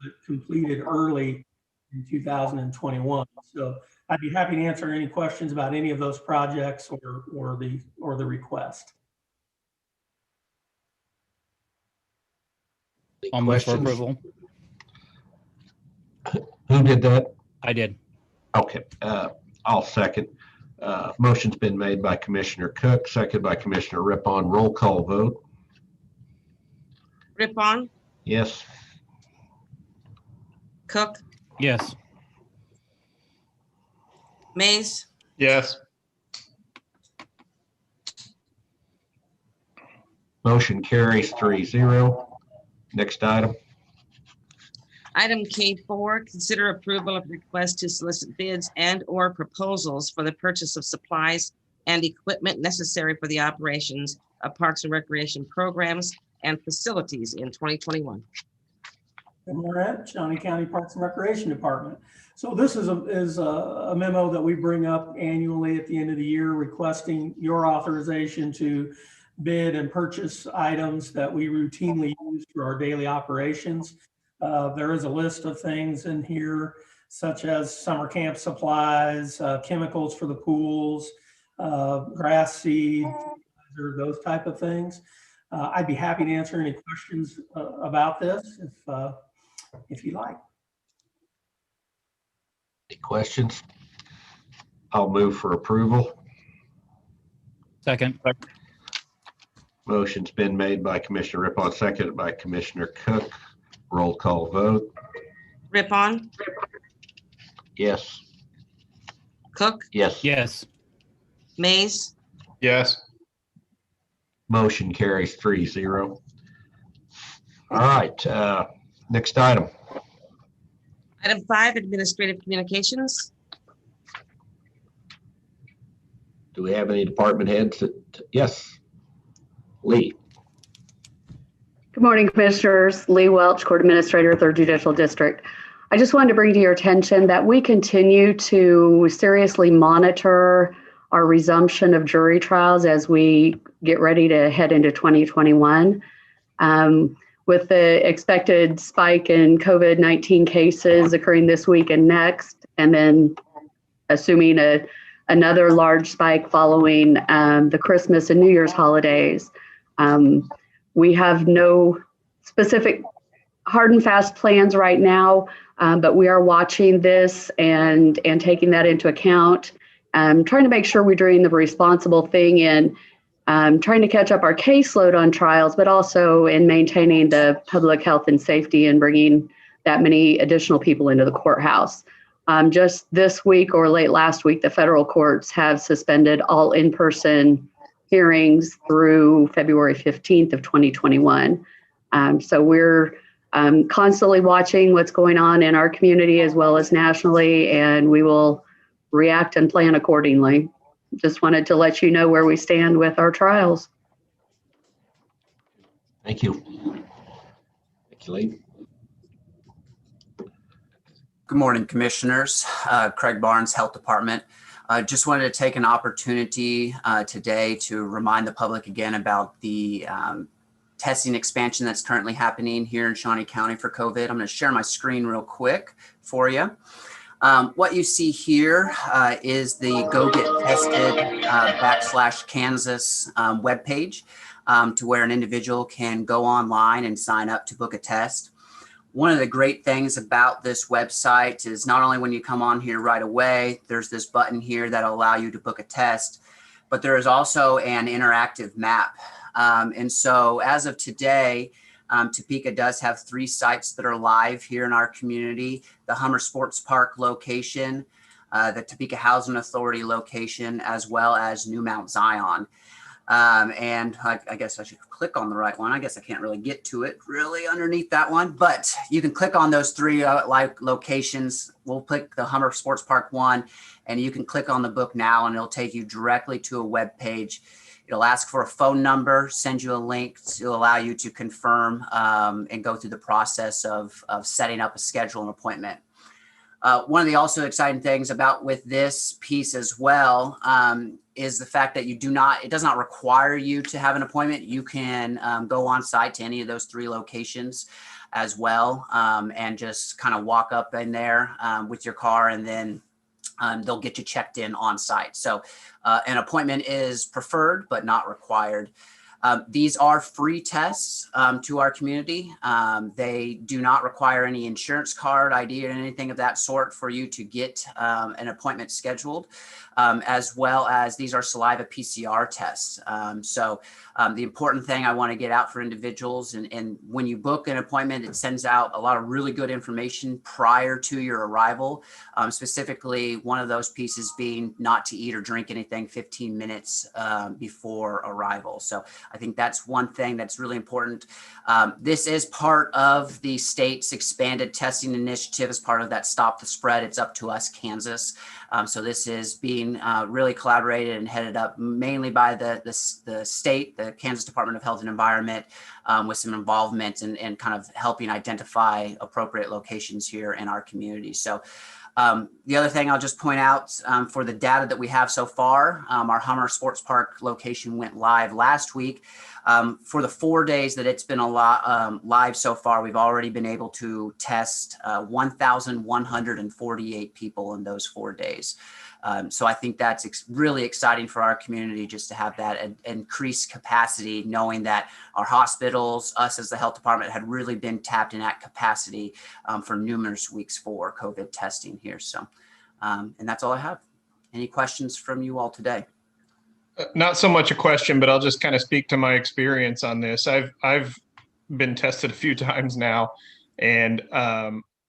S15: but completed early in 2021. So I'd be happy to answer any questions about any of those projects or the request.
S3: I'll move for approval.
S1: Who did that?
S3: I did.
S1: Okay, I'll second. Motion's been made by Commissioner Cook, second by Commissioner Rippon. Roll call vote.
S2: Rippon,
S1: Yes.
S2: Cook,
S3: Yes.
S2: Mays,
S4: Yes.
S1: Motion carries 3-0. Next item.
S2: Item K4, consider approval of request to solicit bids and/or proposals for the purchase of supplies and equipment necessary for the operations of Parks and Recreation programs and facilities in 2021.
S15: And we're at Shawnee County Parks and Recreation Department. So this is a memo that we bring up annually at the end of the year, requesting your authorization to bid and purchase items that we routinely use for our daily operations. There is a list of things in here, such as summer camp supplies, chemicals for the pools, grass seed, those type of things. I'd be happy to answer any questions about this if you like.
S1: Any questions? I'll move for approval.
S3: Second.
S1: Motion's been made by Commissioner Rippon, seconded by Commissioner Cook. Roll call vote.
S2: Rippon,
S1: Yes.
S2: Cook,
S1: Yes.
S3: Yes.
S2: Mays,
S4: Yes.
S1: Motion carries 3-0. All right, next item.
S2: Item 5, Administrative Communications.
S1: Do we have any department heads? Yes. Lee.
S13: Good morning, Commissioners. Lee Welch, Court Administrator, 3rd Judicial District. I just wanted to bring to your attention that we continue to seriously monitor our resumption of jury trials as we get ready to head into 2021. With the expected spike in COVID-19 cases occurring this week and next, and then assuming another large spike following the Christmas and New Year's holidays, we have no specific hard and fast plans right now, but we are watching this and taking that into account. Trying to make sure we're doing the responsible thing in trying to catch up our caseload on trials, but also in maintaining the public health and safety and bringing that many additional people into the courthouse. Just this week or late last week, the federal courts have suspended all in-person hearings through February 15th of 2021. So we're constantly watching what's going on in our community as well as nationally, and we will react and plan accordingly. Just wanted to let you know where we stand with our trials.
S1: Thank you. Thank you, Lee.
S16: Good morning, Commissioners. Craig Barnes, Health Department. Just wanted to take an opportunity today to remind the public again about the testing expansion that's currently happening here in Shawnee County for COVID. I'm going to share my screen real quick for you. What you see here is the Go Get Tested /Kansas webpage to where an individual can go online and sign up to book a test. One of the great things about this website is not only when you come on here right away, there's this button here that'll allow you to book a test, but there is also an interactive map. And so as of today, Topeka does have 3 sites that are live here in our community: the Hummer Sports Park location, the Topeka Housing Authority location, as well as New Mount Zion. And I guess I should click on the right one. I guess I can't really get to it really underneath that one, but you can click on those 3 live locations. We'll click the Hummer Sports Park one, and you can click on the book now, and it'll take you directly to a web page. It'll ask for a phone number, send you a link to allow you to confirm and go through the process of setting up a schedule and appointment. One of the also exciting things about with this piece as well is the fact that it does not require you to have an appointment. You can go on site to any of those 3 locations as well, and just kind of walk up in there with your car, and then they'll get you checked in on site. So an appointment is preferred, but not required. These are free tests to our community. They do not require any insurance card, ID, or anything of that sort for you to get an appointment scheduled, as well as these are saliva PCR tests. So the important thing I want to get out for individuals, and when you book an appointment, it sends out a lot of really good information prior to your arrival, specifically one of those pieces being not to eat or drink anything 15 minutes before arrival. So I think that's one thing that's really important. This is part of the state's expanded testing initiative as part of that Stop the Spread. It's Up to Us, Kansas. So this is being really collaborated and headed up mainly by the state, the Kansas Department of Health and Environment, with some involvement and kind of helping identify appropriate locations here in our community. So the other thing I'll just point out for the data that we have so far, our Hummer Sports Park location went live last week. For the 4 days that it's been live so far, we've already been able to test 1,148 people in those 4 days. So I think that's really exciting for our community, just to have that increased capacity, knowing that our hospitals, us as the health department, had really been tapped in at capacity for numerous weeks for COVID testing here. So, and that's all I have. Any questions from you all today?
S4: Not so much a question, but I'll just kind of speak to my experience on this. I've been tested a few times now, and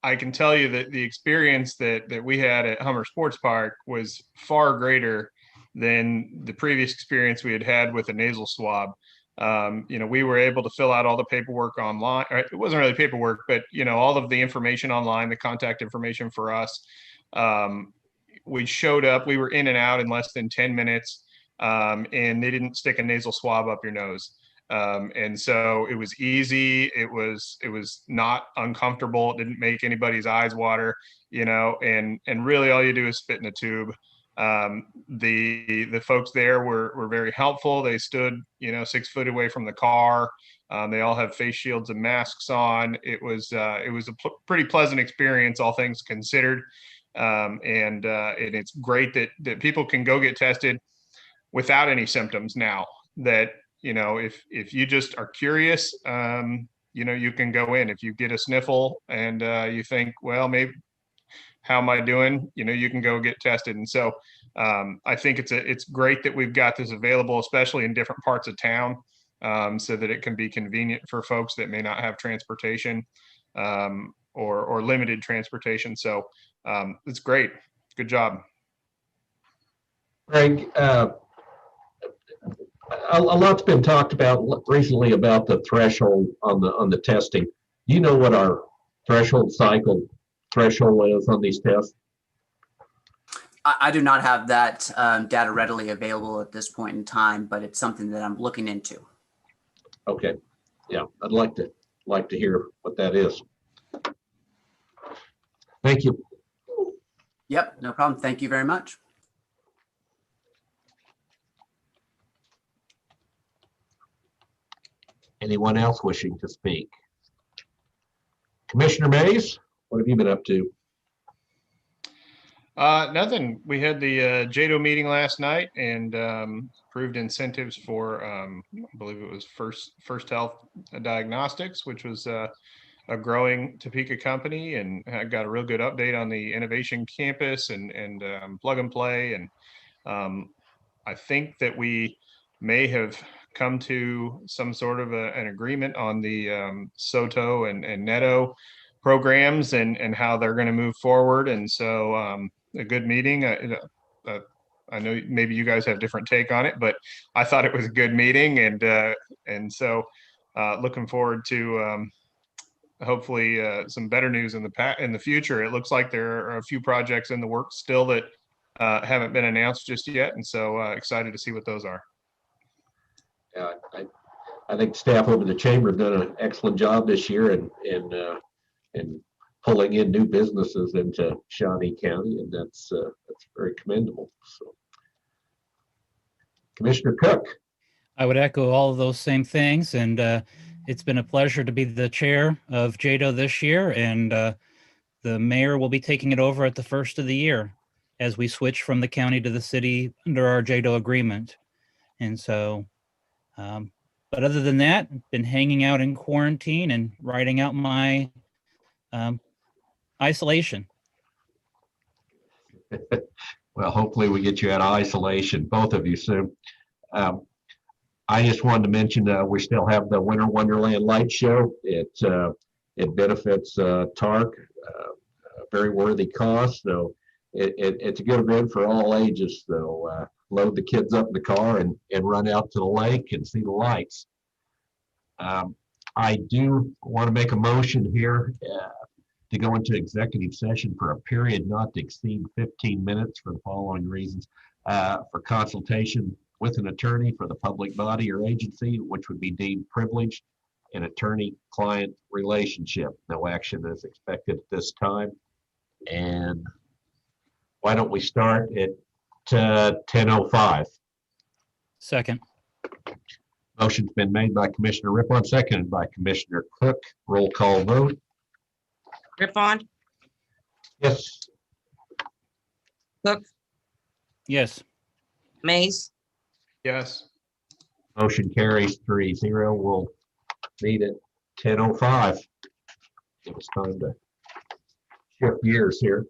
S4: I can tell you that the experience that we had at Hummer Sports Park was far greater than the previous experience we had with a nasal swab. We were able to fill out all the paperwork online. It wasn't really paperwork, but all of the information online, the contact information for us. We showed up, we were in and out in less than 10 minutes, and they didn't stick a nasal swab up your nose. And so it was easy. It was not uncomfortable. It didn't make anybody's eyes water, and really all you do is spit in a tube. The folks there were very helpful. They stood, 6 foot away from the car. They all have face shields and masks on. It was a pretty pleasant experience, all things considered. And it's great that people can go get tested without any symptoms now. That if you just are curious, you can go in. If you get a sniffle and you think, well, maybe, how am I doing? You can go get tested. And so I think it's great that we've got this available, especially in different parts of town, so that it can be convenient for folks that may not have transportation or limited transportation. So it's great. Good job.
S1: Greg, a lot's been talked about recently about the threshold on the testing. Do you know what our threshold is on these tests?
S16: I do not have that data readily available at this point in time, but it's something that I'm looking into.
S1: Okay, yeah, I'd like to hear what that is. Thank you.
S16: Yep, no problem. Thank you very much.
S1: Anyone else wishing to speak? Commissioner Mays, what have you been up to?
S4: Nothing. We had the JADO meeting last night and approved incentives for, I believe it was First Health Diagnostics, which was a growing Topeka company, and I got a real good update on the innovation campus and plug and play. And I think that we may have come to some sort of an agreement on the SOTO and NETO programs and how they're going to move forward. And so a good meeting. I know maybe you guys have a different take on it, but I thought it was a good meeting. And so looking forward to hopefully some better news in the future. It looks like there are a few projects in the works still that haven't been announced just yet. And so excited to see what those are.
S1: Yeah, I think staff over the chamber have done an excellent job this year in pulling in new businesses into Shawnee County, and that's very commendable. So, Commissioner Cook.
S3: I would echo all of those same things, and it's been a pleasure to be the chair of JADO this year, and the mayor will be taking it over at the first of the year as we switch from the county to the city under our JADO agreement. And so, but other than that, been hanging out in quarantine and writing out my isolation.
S1: Well, hopefully we get you out of isolation, both of you soon. I just wanted to mention we still have the Winter Wonderland Light Show. It benefits TARC, a very worthy cause. So it's a good event for all ages. So load the kids up in the car and run out to the lake and see the lights. I do want to make a motion here to go into executive session for a period not to exceed 15 minutes for the following reasons. For consultation with an attorney for the public body or agency, which would be deemed privileged, an attorney-client relationship. No action is expected at this time. And why don't we start at 10:05?
S3: Second.
S1: Motion's been made by Commissioner Rippon, seconded by Commissioner Cook. Roll call vote.
S2: Rippon,
S1: Yes.
S2: Cook,
S3: Yes.
S2: Mays,
S4: Yes.
S1: Motion carries 3-0. We'll meet at 10:05. Give us time to shift gears here.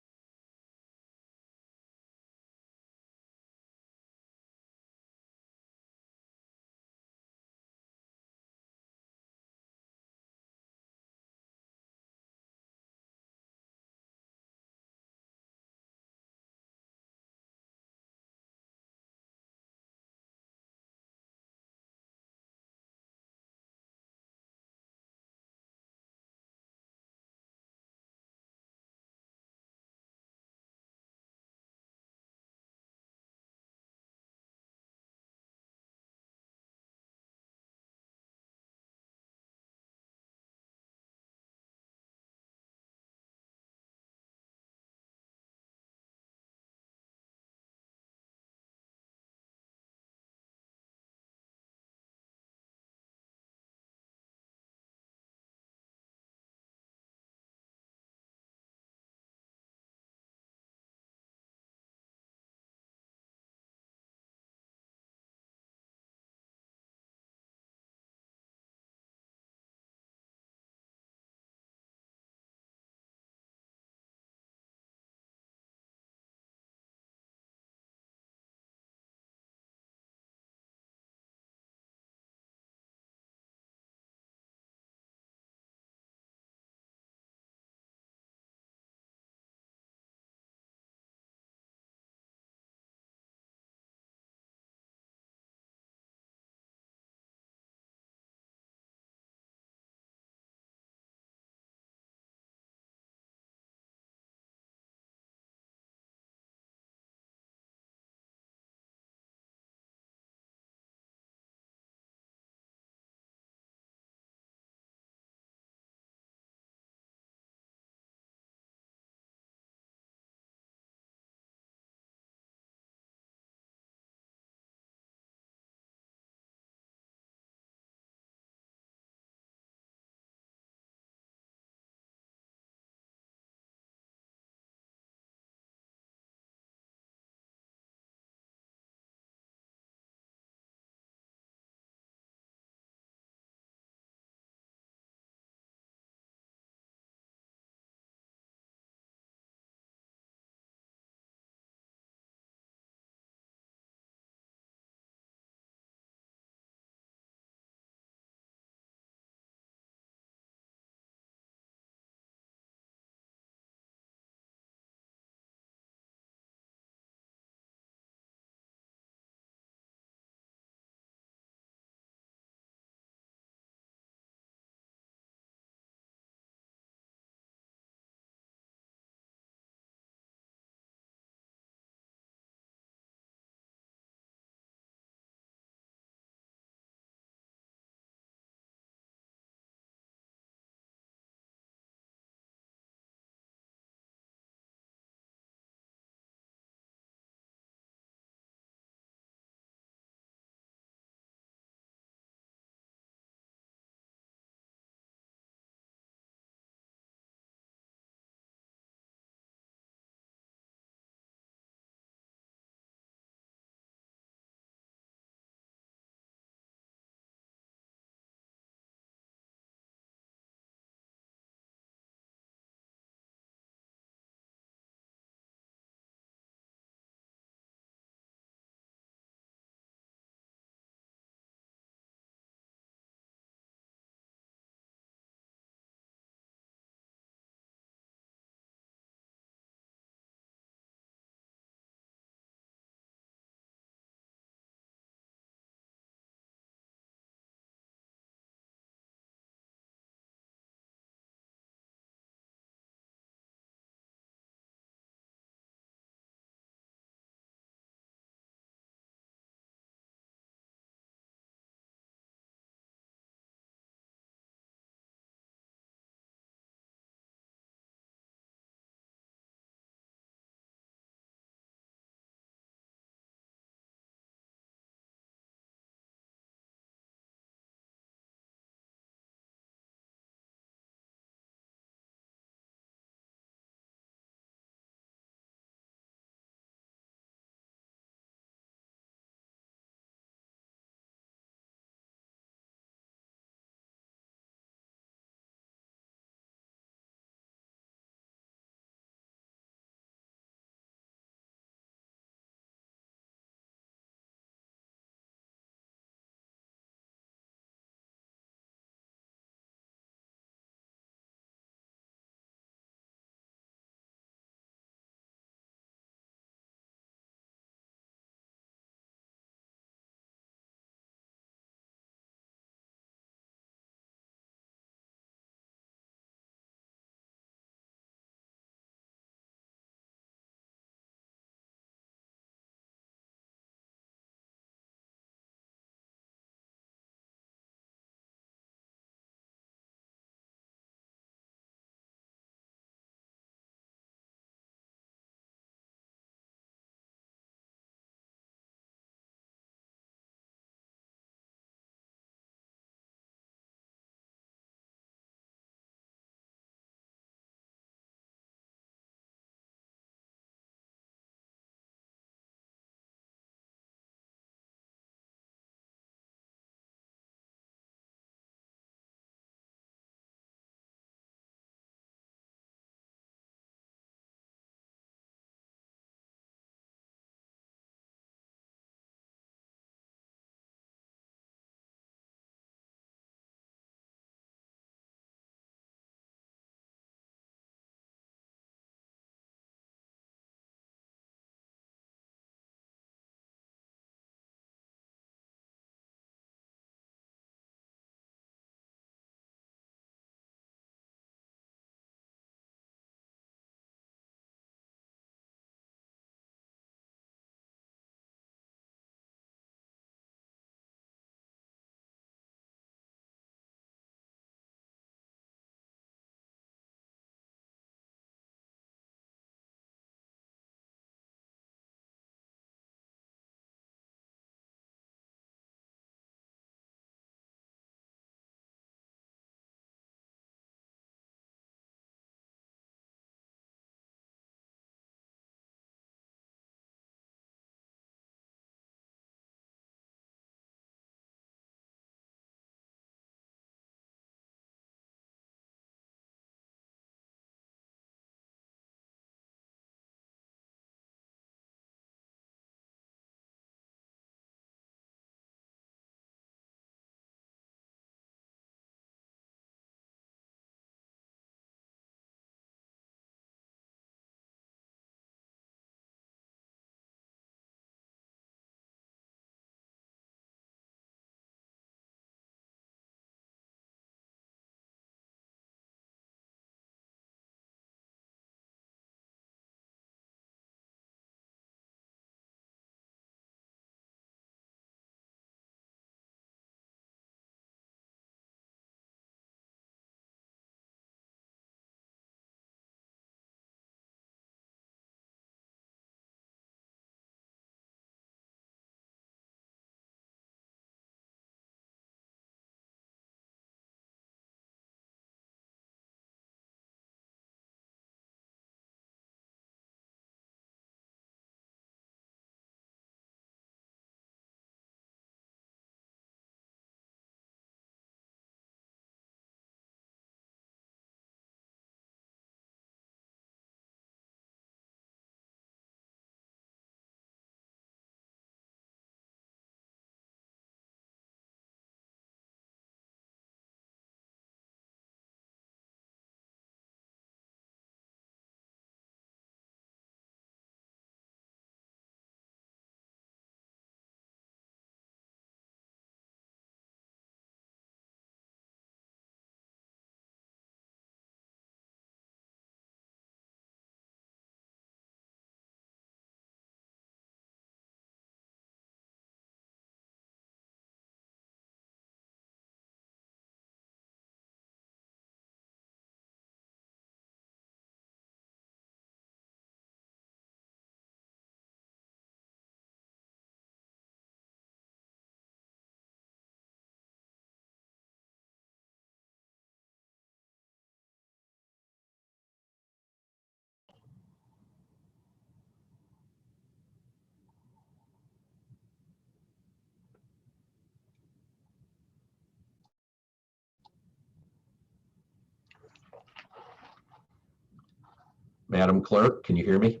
S1: Madam Clerk, can you hear me?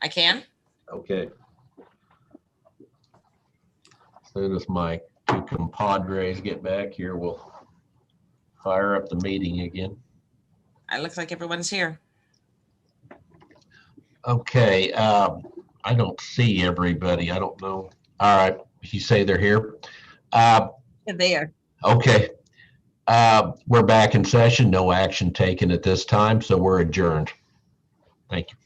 S2: I can.
S1: Okay. As soon as my two compadres get back here, we'll fire up the meeting again.
S2: It looks like everyone's here.
S1: Okay, I don't see everybody. I don't know. All right, you say they're here.
S2: There.
S1: Okay. We're back in session. No action taken at this time, so we're adjourned. Thank you.